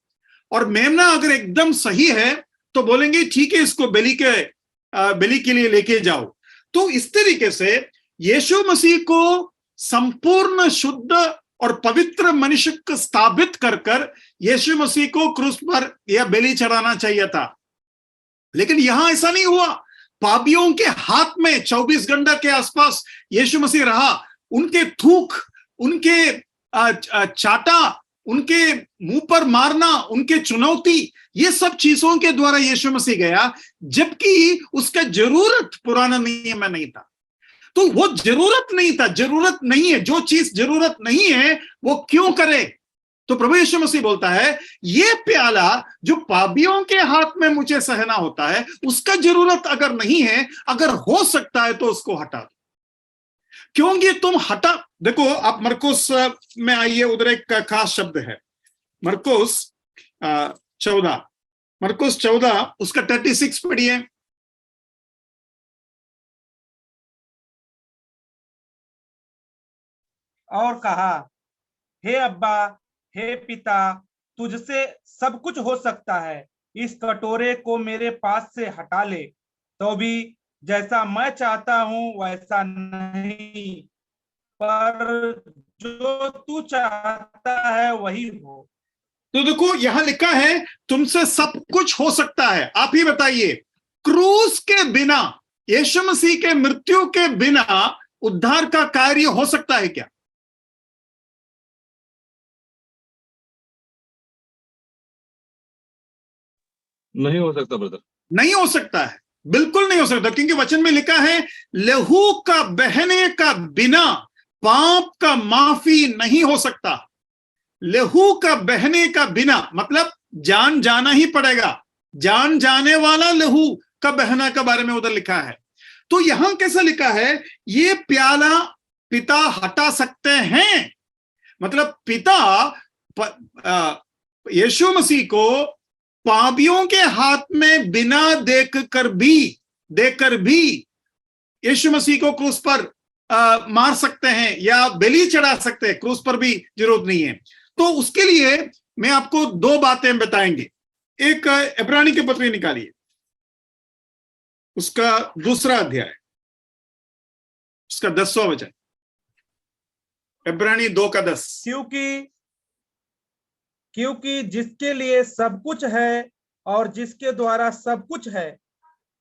Speaker 1: और मेमना अगर एकदम सही है तो बोलेंगे ठीक है, इसको बलि के लिए लेके जाओ। तो इस तरीके से यीशु मसीह को संपूर्ण शुद्ध और पवित्र मनुष्य को स्थापित कर यीशु मसीह को क्रूस पर यह बलि चढ़ाना चाहिए था। लेकिन यहां ऐसा नहीं हुआ। पापियों के हाथ में 24 घंटे के आसपास यीशु मसीह रहा। उनके थूक, उनके चाटा, उनके मुंह पर मारना, उनके चुनौती, ये सब चीजों के द्वारा यीशु मसीह गया, जबकि उसका जरूरत पुराना नियम में नहीं था। तो वो जरूरत नहीं था, जरूरत नहीं है। जो चीज जरूरत नहीं है वो क्यों करे? तो प्रभु यीशु मसीह बोलता है, ये प्याला जो पापियों के हाथ में मुझे सहना होता है, उसका जरूरत अगर नहीं है, अगर हो सकता है तो उसको हटा दो। क्योंकि तुम हटा, देखो आप मरकुस में आइए, उधर एक खास शब्द है, मरकुस 14 उसका 36 पढ़िए।
Speaker 10: और कहा, हे अब्बा, हे पिता, तुझसे सब कुछ हो सकता है, इस कटोरे को मेरे पास से हटा ले, तो भी जैसा मैं चाहता हूं वैसा नहीं, पर जो तू चाहता है वही हो।
Speaker 1: तो देखो यहां लिखा है तुमसे सब कुछ हो सकता है। आप ही बताइए, क्रूस के बिना, यीशु मसीह के मृत्यु के बिना उद्धार का कार्य हो सकता है क्या?
Speaker 5: नहीं हो सकता ब्रदर, नहीं
Speaker 1: हो सकता है, बिल्कुल नहीं हो सकता, क्योंकि वचन में लिखा है लहू का बहने का बिना पाप का माफी नहीं हो सकता। लहू का बहने का बिना मतलब जान जाना ही पड़ेगा, जान जाने वाला लहू का बहना के बारे में उधर लिखा है। तो यहां कैसा लिखा है, ये प्याला पिता हटा सकते हैं, मतलब पिता यीशु मसीह को पापियों के हाथ में बिना देखकर भी यीशु मसीह को क्रूस पर मार सकते हैं या बलि चढ़ा सकते हैं, क्रूस पर भी जरूरत नहीं है। तो उसके लिए मैं आपको दो बातें बताएंगे। एक इब्रानी की पत्री निकालिए, उसका 2 अध्याय, उसका 10वां वचन, इब्रानी 2:10।
Speaker 10: क्योंकि जिसके लिए सब कुछ है और जिसके द्वारा सब कुछ है,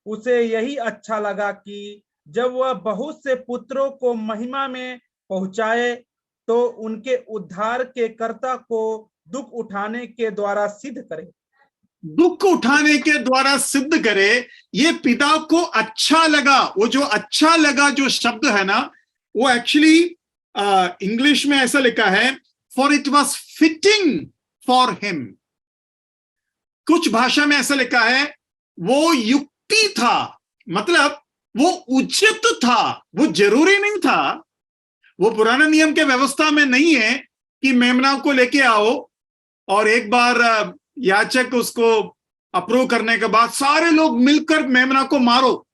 Speaker 10: उसे यही अच्छा लगा कि जब वह बहुत से पुत्रों को महिमा में पहुंचाए तो उनके उद्धार के कर्ता को दुख उठाने के द्वारा सिद्ध करे।
Speaker 1: दुख उठाने के द्वारा सिद्ध करे, ये पिता को अच्छा लगा। वो जो अच्छा लगा जो शब्द है ना, वो एक्चुअली इंग्लिश में ऐसा लिखा है, for it was fitting for him. कुछ भाषा में ऐसा लिखा है, वो युक्ति था, मतलब वो उचित था, वो जरूरी नहीं था। वो पुराने नियम के व्यवस्था में नहीं है कि मेमना को लेके आओ और एक बार याचक उसको अप्रूव करने के बाद सारे लोग मिलकर मेमना को मारो,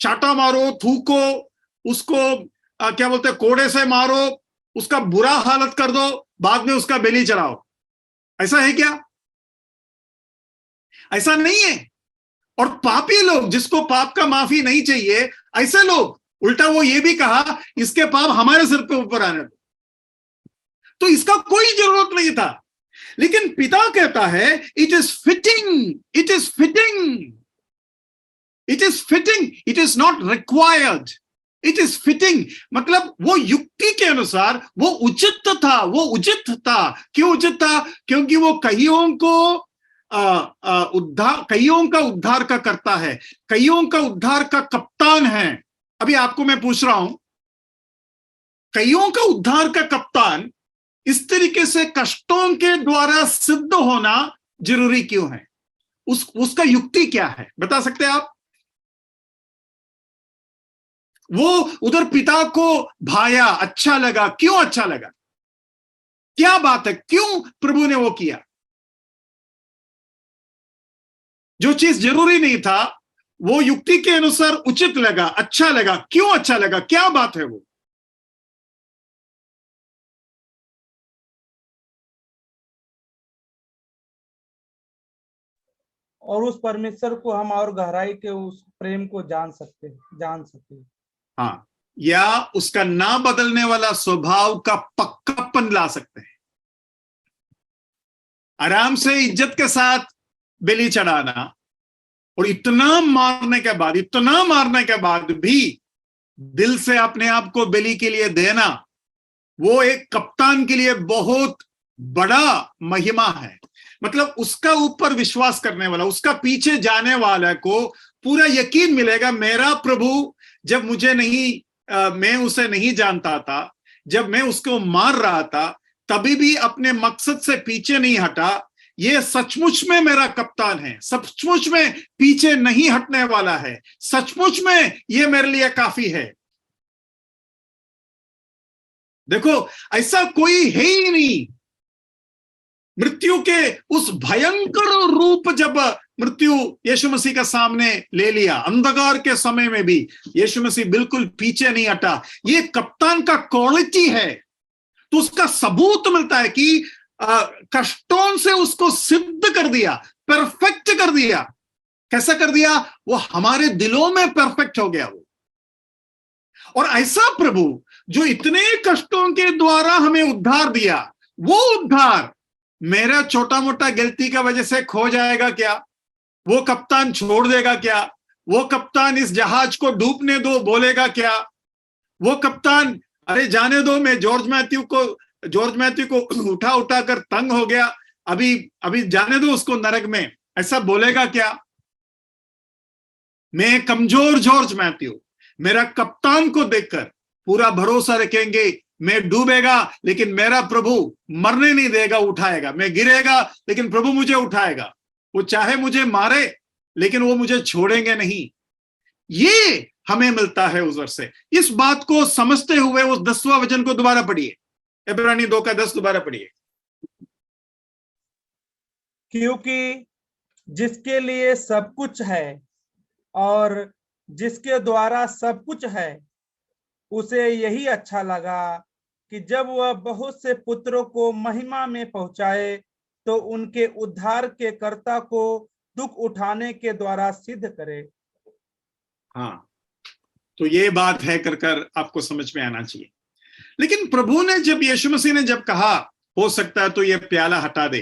Speaker 1: चाटा मारो, थूको, उसको क्या बोलते हैं, कोड़े से मारो, उसका बुरा हालत कर दो, बाद में उसका बलि चढ़ाओ। ऐसा है क्या? ऐसा नहीं है। और पापी लोग जिसको पाप का माफी नहीं चाहिए, ऐसे लोग, उल्टा वो ये भी कहा इसके पाप हमारे सिर पे ऊपर आने दो। तो इसका कोई जरूरत नहीं था। लेकिन पिता कहता है it is fitting, it is fitting, it is fitting, it is not required, it is fitting. मतलब वो युक्ति के अनुसार वो उचित था, वो उचित था। क्यों उचित था? क्योंकि वो कईयों को उद्धार, कईयों का उद्धार का करता है, कईयों का उद्धार का कप्तान है। अभी आपको मैं पूछ रहा हूं, कईयों का उद्धार का कप्तान इस तरीके से कष्टों के द्वारा सिद्ध होना जरूरी क्यों है? उसका युक्ति क्या है, बता सकते हैं आप? वो उधर पिता को भाया, अच्छा लगा। क्यों अच्छा लगा? क्या बात है, क्यों प्रभु ने वो किया? जो चीज जरूरी नहीं था वो युक्ति के अनुसार उचित लगा, अच्छा लगा। क्यों अच्छा लगा? क्या बात है वो?
Speaker 10: और उस परमेश्वर को हम और गहराई के उस प्रेम को जान सके।
Speaker 1: हाँ, या उसका ना बदलने वाला स्वभाव का पक्कापन ला सकते हैं। आराम से इज्जत के साथ बलि चढ़ाना, और इतना मारने के बाद भी दिल से अपने आप को बलि के लिए देना, वो एक कप्तान के लिए बहुत बड़ा महिमा है। मतलब उसका ऊपर विश्वास करने वाला, उसका पीछे जाने वाला को पूरा यकीन मिलेगा, मेरा प्रभु जब मुझे नहीं मैं उसे नहीं जानता था, जब मैं उसको मार रहा था, तभी भी अपने मकसद से पीछे नहीं हटा। ये सचमुच में मेरा कप्तान है, सचमुच में पीछे नहीं हटने वाला है, सचमुच में ये मेरे लिए काफी है। देखो, ऐसा कोई है ही नहीं। मृत्यु के उस भयंकर रूप जब मृत्यु यीशु मसीह का सामने ले लिया, अंधकार के समय में भी यीशु मसीह बिल्कुल पीछे नहीं हटा। ये कप्तान का क्वालिटी है। तो उसका सबूत मिलता है कि कष्टों से उसको सिद्ध कर दिया, परफेक्ट कर दिया। कैसा कर दिया? वो हमारे दिलों में परफेक्ट हो गया वो। और ऐसा प्रभु जो इतने कष्टों के द्वारा हमें उद्धार दिया, वो उद्धार मेरा छोटा मोटा गलती का वजह से खो जाएगा क्या? वो कप्तान छोड़ देगा क्या? वो कप्तान इस जहाज को डूबने दो बोलेगा क्या? वो कप्तान अरे जाने दो, मैं जॉर्ज मैथ्यू को उठा कर तंग हो गया, अभी जाने दो उसको नरक में, ऐसा बोलेगा क्या? मैं कमजोर जॉर्ज मैथ्यू मेरा कप्तान को देखकर पूरा भरोसा रखेंगे, मैं डूबेगा लेकिन मेरा प्रभु मरने नहीं देगा, उठाएगा। मैं गिरेगा लेकिन प्रभु मुझे उठाएगा। वो चाहे मुझे मारे लेकिन वो मुझे छोड़ेंगे नहीं। ये हमें मिलता है उधर से। इस बात को समझते हुए उस 10वां वचन को दोबारा पढ़िए, इब्रानी 2:10 दोबारा पढ़िए।
Speaker 10: क्योंकि जिसके लिए सब कुछ है और जिसके द्वारा सब कुछ है, उसे यही अच्छा लगा कि जब वह बहुत से पुत्रों को महिमा में पहुंचाए तो उनके उद्धार के कर्ता को दुख उठाने के द्वारा सिद्ध करे।
Speaker 1: हाँ, तो ये बात है कर आपको समझ में आना चाहिए। लेकिन प्रभु ने जब यीशु मसीह ने जब कहा हो सकता है तो ये प्याला हटा दे,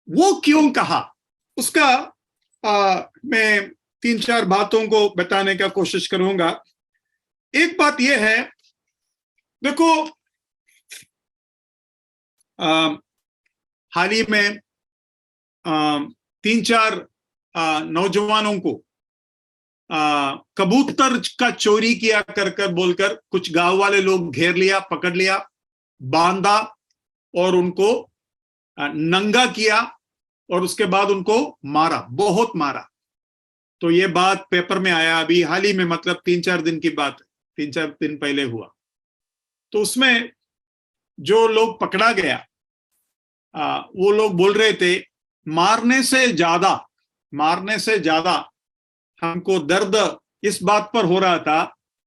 Speaker 1: वो क्यों कहा? उसका मैं 3-4 बातों को बताने का कोशिश करूंगा। एक बात यह है, देखो हाल ही में 3-4 नौजवानों को कबूतर का चोरी किया कर बोलकर कुछ गांव वाले लोग घेर लिया, पकड़ लिया, बांधा और उनको नंगा किया और उसके बाद उनको मारा, बहुत मारा। तो ये बात पेपर में आया अभी हाल ही में, मतलब 3-4 दिन की बात है, 3-4 दिन पहले हुआ। तो उसमें जो लोग पकड़ा गया वो लोग बोल रहे थे मारने से ज्यादा हमको दर्द इस बात पर हो रहा था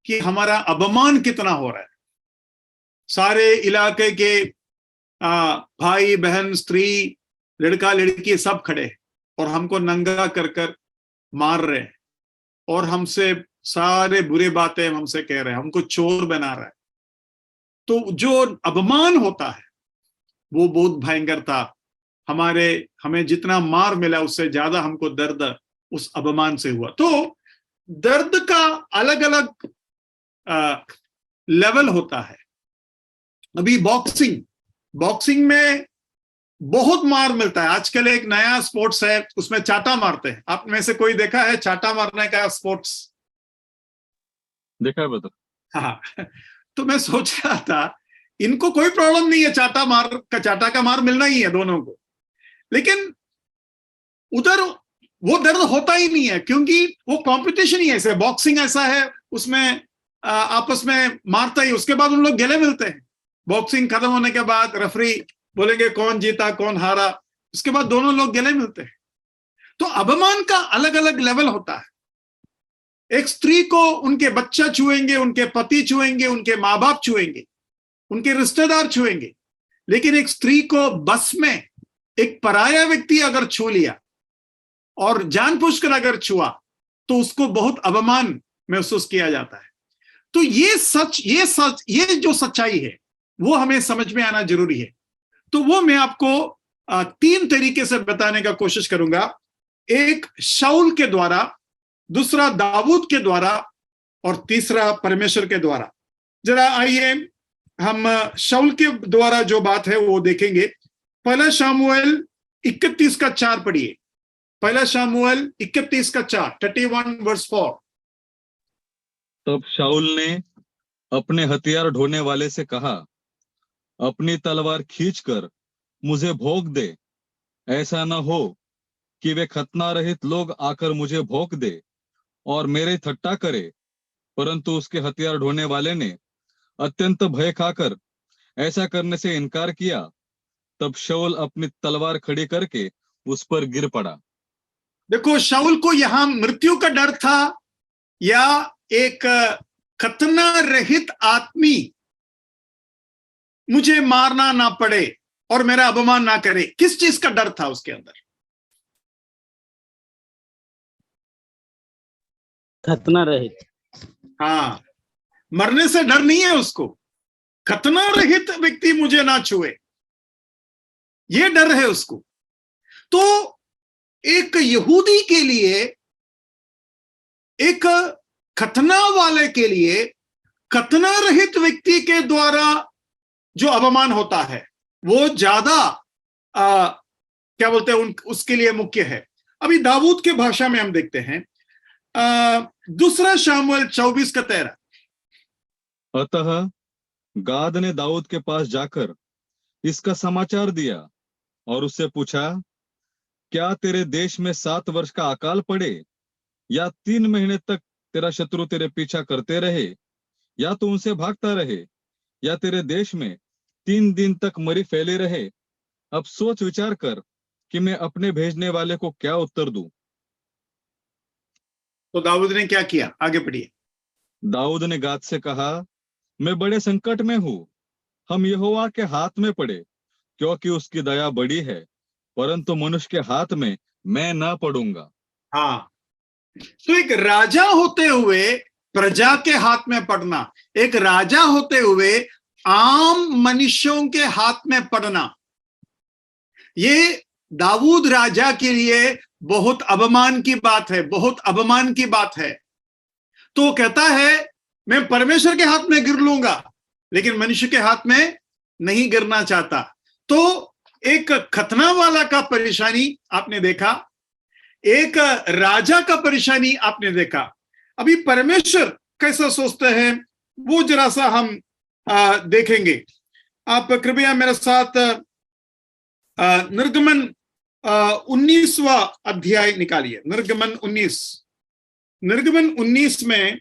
Speaker 1: कि हमारा अपमान कितना हो रहा है। सारे इलाके के भाई बहन, स्त्री, लड़का लड़की सब खड़े और हमको नंगा कर कर मार रहे हैं और हमसे सारे बुरे बातें हमसे कह रहे हैं, हमको चोर बना रहा है। तो जो अपमान होता है वो बहुत भयंकर था। हमें जितना मार मिला उससे ज्यादा हमको दर्द उस अपमान से हुआ। तो दर्द का अलग अलग लेवल होता है। अभी बॉक्सिंग में बहुत मार मिलता है। आजकल एक नया स्पोर्ट्स है, उसमें चाटा मारते हैं। आप में से कोई देखा है चाटा मारने का स्पोर्ट्स?
Speaker 5: देखा है बता।
Speaker 1: हाँ, तो मैं सोच रहा था इनको कोई प्रॉब्लम नहीं है, चाटा का मार मिलना ही है दोनों को, लेकिन उधर वो दर्द होता ही नहीं है क्योंकि वो कंपटीशन ही ऐसे। बॉक्सिंग ऐसा है, उसमें आपस में मारता ही, उसके बाद उन लोग गले मिलते हैं। बॉक्सिंग खत्म होने के बाद रेफरी बोलेंगे कौन जीता कौन हारा, उसके बाद दोनों लोग गले मिलते हैं। तो अपमान का अलग अलग लेवल होता है। एक स्त्री को उनके बच्चा छुएंगे, उनके पति छुएंगे, उनके माँ बाप छुएंगे, उनके रिश्तेदार छुएंगे, लेकिन एक स्त्री को बस में एक पराया व्यक्ति अगर छू लिया और जानबूझकर अगर छुआ तो उसको बहुत अपमान महसूस किया जाता है। तो ये जो सच्चाई है वो हमें समझ में आना जरूरी है। तो वो मैं आपको 3 तरीके से बताने का कोशिश करूंगा। एक शाऊल के द्वारा, दूसरा दाऊद के द्वारा और तीसरा परमेश्वर के द्वारा। जरा आइए हम शाऊल के द्वारा जो बात है वो देखेंगे। पहला शमूएल 31 का 4 पढ़िए। पहला शमूएल 31 का 4, 31 वर्स 4।
Speaker 5: तब शाऊल ने अपने हथियार ढोने वाले से कहा, अपनी तलवार खींचकर मुझे भोंक दे। ऐसा न हो कि वे खतना रहित लोग आकर मुझे भोंक दे और मेरे ठट्टा करे। परंतु उसके हथियार ढोने वाले ने अत्यंत भय खाकर ऐसा करने से इनकार किया। तब शाऊल अपनी तलवार खड़ी करके उस पर गिर पड़ा।
Speaker 1: देखो, शाऊल को यहां मृत्यु का डर था या एक खतना रहित आदमी मुझे मारना ना पड़े और मेरा अपमान ना करे, किस चीज का डर था उसके अंदर?
Speaker 2: खतना रहित।
Speaker 1: हाँ, मरने से डर नहीं है उसको। खतना रहित व्यक्ति मुझे ना छुए, ये डर है उसको। तो एक यहूदी के लिए, एक खतना वाले के लिए, खतना रहित व्यक्ति के द्वारा जो अपमान होता है वो ज्यादा क्या बोलते हैं उसके लिए मुख्य है। अभी दाऊद के भाषा में हम देखते हैं दूसरा शमूएल 24 का 13।
Speaker 5: अतः गाद ने दाऊद के पास जाकर इसका समाचार दिया और उससे पूछा, क्या तेरे देश में 7 वर्ष का अकाल पड़े या 3 महीने तक तेरा शत्रु तेरे पीछा करते रहे, या तू उनसे भागता रहे, या तेरे देश में 3 दिन तक मरी फैली रहे। अब सोच विचार कर कि मैं अपने भेजने वाले को क्या उत्तर दूं।
Speaker 1: तो दाऊद ने क्या किया? आगे पढ़िए।
Speaker 5: दाऊद ने गाद से कहा, मैं बड़े संकट में हूं, हम यहोवा के हाथ में पड़े, क्योंकि उसकी दया बड़ी है, परंतु मनुष्य के हाथ में मैं ना पड़ूंगा।
Speaker 1: हाँ, तो एक राजा होते हुए प्रजा के हाथ में पड़ना, एक राजा होते हुए आम मनुष्यों के हाथ में पड़ना, ये दाऊद राजा के लिए बहुत अपमान की बात है, बहुत अपमान की बात है। तो कहता है मैं परमेश्वर के हाथ में गिर लूंगा, लेकिन मनुष्य के हाथ में नहीं गिरना चाहता। तो एक खतना वाला का परेशानी आपने देखा, एक राजा का परेशानी आपने देखा। अभी परमेश्वर कैसा सोचते हैं वो जरा सा हम देखेंगे। आप कृपया मेरे साथ निर्गमन 19वां अध्याय निकालिए। निर्गमन 19 में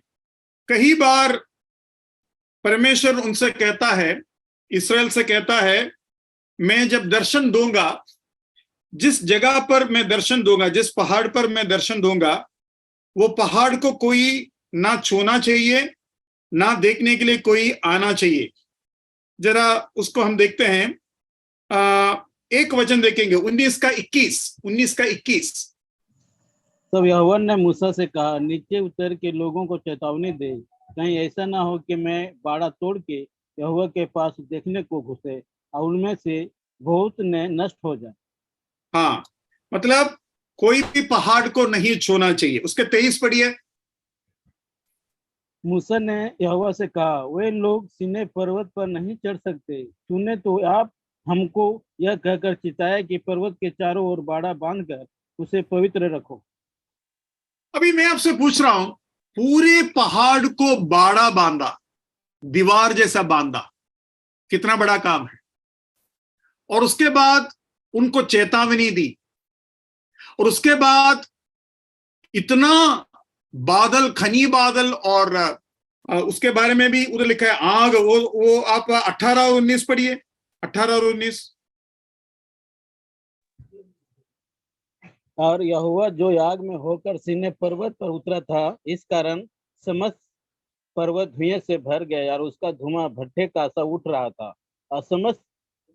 Speaker 1: कई बार परमेश्वर उनसे कहता है, इस्राएल से कहता है, मैं जब दर्शन दूंगा जिस जगह पर मैं दर्शन दूंगा, जिस पहाड़ पर मैं दर्शन दूंगा, वो पहाड़ को कोई ना छूना चाहिए, ना देखने के लिए कोई आना चाहिए। जरा उसको हम देखते हैं। एक वचन देखेंगे, 19 का 21।
Speaker 12: तब यहोवा ने मूसा से कहा, नीचे उतर के लोगों को चेतावनी दे, कहीं ऐसा ना हो कि मैं बाड़ा तोड़ के यहोवा के पास देखने को घुसे और उनमें से बहुत ने नष्ट हो जाए।
Speaker 1: हाँ, मतलब कोई भी पहाड़ को नहीं छूना चाहिए। उसके 23 पढ़िए।
Speaker 12: मूसा ने यहोवा से कहा, वे लोग सीने पर्वत पर नहीं चढ़ सकते। तूने तो आप हमको यह कहकर चिताया कि पर्वत के चारों ओर बाड़ा बांधकर उसे पवित्र रखो।
Speaker 1: अभी मैं आपसे पूछ रहा हूं, पूरे पहाड़ को बाड़ा बांधा, दीवार जैसा बांधा, कितना बड़ा काम है। और उसके बाद उनको चेतावनी दी, और उसके बाद इतना बादल, घनी बादल, और उसके बारे में भी उधर लिखा है आग। वो आप 18 और 19 पढ़िए, 18 और 19।
Speaker 12: और यहोवा जो आग में होकर सीने पर्वत पर उतरा था, इस कारण समस्त पर्वत धुएं से भर गया और उसका धुआं भट्ठे का सा उठ रहा था और समस्त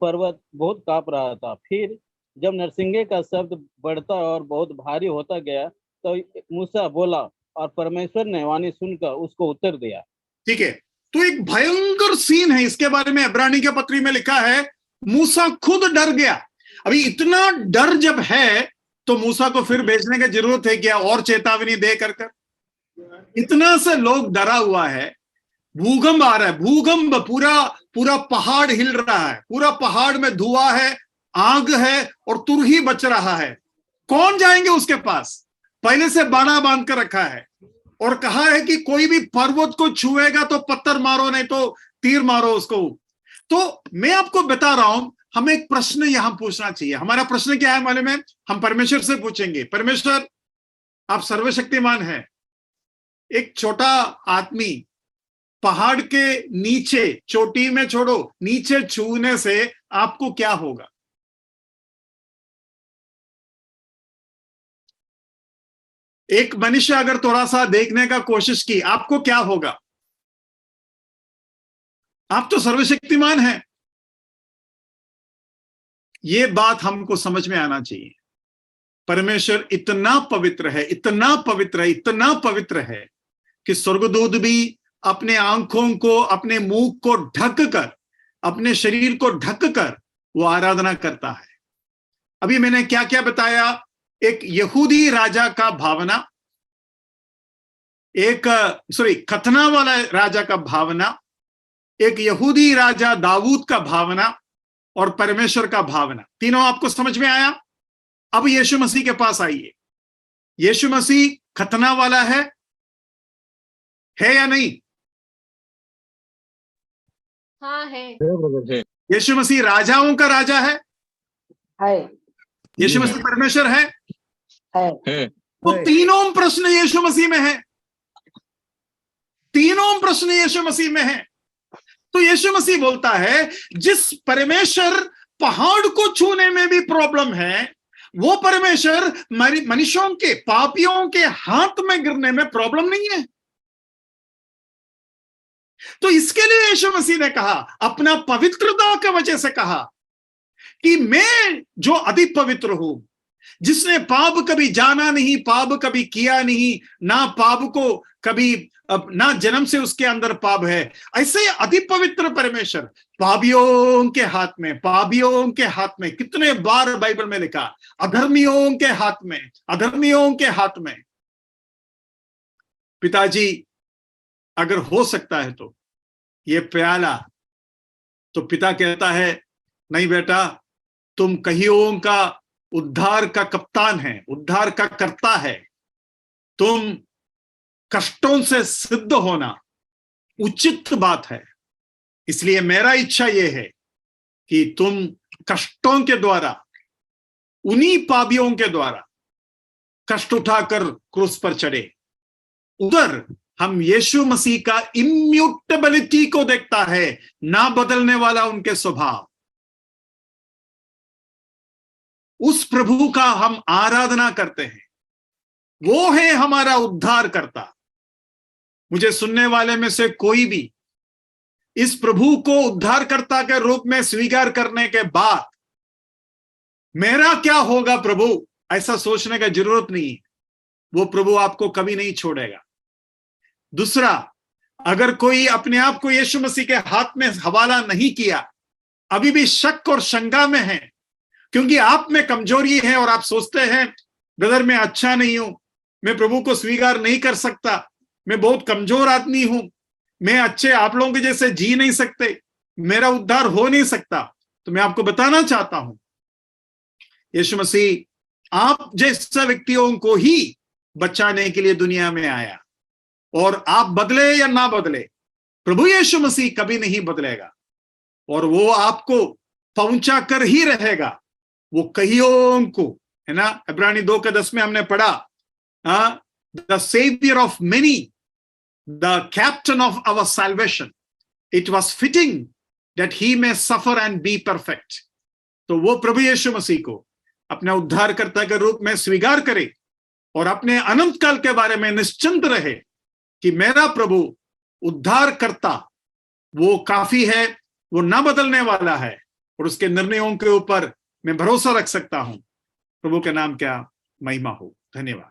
Speaker 12: पर्वत बहुत कांप रहा था। फिर जब नरसिंगे का शब्द बढ़ता और बहुत भारी होता गया तो मूसा बोला और परमेश्वर ने वाणी सुनकर उसको उत्तर दिया।
Speaker 1: ठीक है, तो एक भयंकर सीन है। इसके बारे में इब्रानी के पत्री में लिखा है, मूसा खुद डर गया। अभी इतना डर जब है तो मूसा को फिर भेजने की जरूरत है क्या, और चेतावनी दे कर। इतना से लोग डरा हुआ है, भूकंप आ रहा है, भूकंप, पूरा पहाड़ हिल रहा है, पूरा पहाड़ में धुआं है, आग है, और तुरही बच रहा है। कौन जाएंगे उसके पास? पहले से बाड़ा बांध कर रखा है और कहा है कि कोई भी पर्वत को छुएगा तो पत्थर मारो, नहीं तो तीर मारो उसको। तो मैं आपको बता रहा हूं, हमें एक प्रश्न यहां पूछना चाहिए। हमारा प्रश्न क्या है मालूम है? हम परमेश्वर से पूछेंगे, परमेश्वर आप सर्वशक्तिमान हैं, एक छोटा आदमी पहाड़ के नीचे, चोटी में छोड़ो, नीचे छूने से आपको क्या होगा? एक मनुष्य अगर थोड़ा सा देखने का कोशिश की, आपको क्या होगा? आप तो सर्वशक्तिमान हैं। ये बात हमको समझ में आना चाहिए। परमेश्वर इतना पवित्र है, इतना पवित्र है, इतना पवित्र है कि स्वर्गदूत भी अपने आंखों को, अपने मुंह को ढक कर, अपने शरीर को ढक कर वो आराधना करता है। अभी मैंने क्या क्या बताया? एक यहूदी राजा का भावना, खतना वाला राजा का भावना, एक यहूदी राजा दाऊद का भावना, और परमेश्वर का भावना। तीनों आपको समझ में आया? अब यीशु मसीह के पास आइए। यीशु मसीह खतना वाला है या नहीं?
Speaker 7: हाँ है।
Speaker 1: यीशु मसीह राजाओं का राजा है। यीशु मसीह परमेश्वर है। तो तीनों प्रश्न यीशु मसीह में है, तीनों प्रश्न यीशु मसीह में है। तो यीशु मसीह बोलता है, जिस परमेश्वर पहाड़ को छूने में भी प्रॉब्लम है, वो परमेश्वर मनुष्यों के, पापियों के हाथ में गिरने में प्रॉब्लम नहीं है। तो इसके लिए यीशु मसीह ने कहा, अपना पवित्रता की वजह से कहा कि मैं जो अधिक पवित्र हूं, जिसने पाप कभी जाना नहीं, पाप कभी किया नहीं, ना पाप को कभी, ना जन्म से उसके अंदर पाप है, ऐसे अति पवित्र परमेश्वर पापियों के हाथ में, पापियों के हाथ में। कितने बार बाइबल में लिखा, अधर्मियों के हाथ में, अधर्मियों के हाथ में। पिताजी अगर हो सकता है तो ये प्याला, तो पिता कहता है, नहीं बेटा, तुम कहियों का उद्धार का कप्तान है, उद्धार का कर्ता है, तुम कष्टों से सिद्ध होना उचित बात है। इसलिए मेरा इच्छा यह है कि तुम कष्टों के द्वारा, उन्हीं पापियों के द्वारा कष्ट उठाकर क्रूस पर चढ़े। उधर हम यीशु मसीह का इम्यूटेबिलिटी को देखता है, ना बदलने वाला उनके स्वभाव। उस प्रभु का हम आराधना करते हैं। वो है हमारा उद्धार करता। मुझे सुनने वाले में से कोई भी इस प्रभु को उद्धारकर्ता के रूप में स्वीकार करने के बाद मेरा क्या होगा प्रभु, ऐसा सोचने का जरूरत नहीं है। वो प्रभु आपको कभी नहीं छोड़ेगा। दूसरा, अगर कोई अपने आप को यीशु मसीह के हाथ में हवाला नहीं किया, अभी भी शक और शंका में है, क्योंकि आप में कमजोरी है और आप सोचते हैं ब्रदर मैं अच्छा नहीं हूं, मैं प्रभु को स्वीकार नहीं कर सकता, मैं बहुत कमजोर आदमी हूं, मैं अच्छे आप लोगों के जैसे जी नहीं सकते, मेरा उद्धार हो नहीं सकता, तो मैं आपको बताना चाहता हूं यीशु मसीह आप जैसे व्यक्तियों को ही बचाने के लिए दुनिया में आया। और आप बदले या ना बदले, प्रभु यीशु मसीह कभी नहीं बदलेगा और वो आपको पहुंचा कर ही रहेगा। वो कईयों को, है ना, इब्रानी 2:10 में हमने पढ़ा, the saviour of many, the captain of our salvation, it was fitting that he may suffer and be perfect। तो वो प्रभु यीशु मसीह को अपने उद्धारकर्ता के रूप में स्वीकार करे और अपने अनंत काल के बारे में निश्चिंत रहे कि मेरा प्रभु उद्धारकर्ता वो काफी है, वो ना बदलने वाला है और उसके निर्णयों के ऊपर मैं भरोसा रख सकता हूं। प्रभु के नाम क्या महिमा हो। धन्यवाद।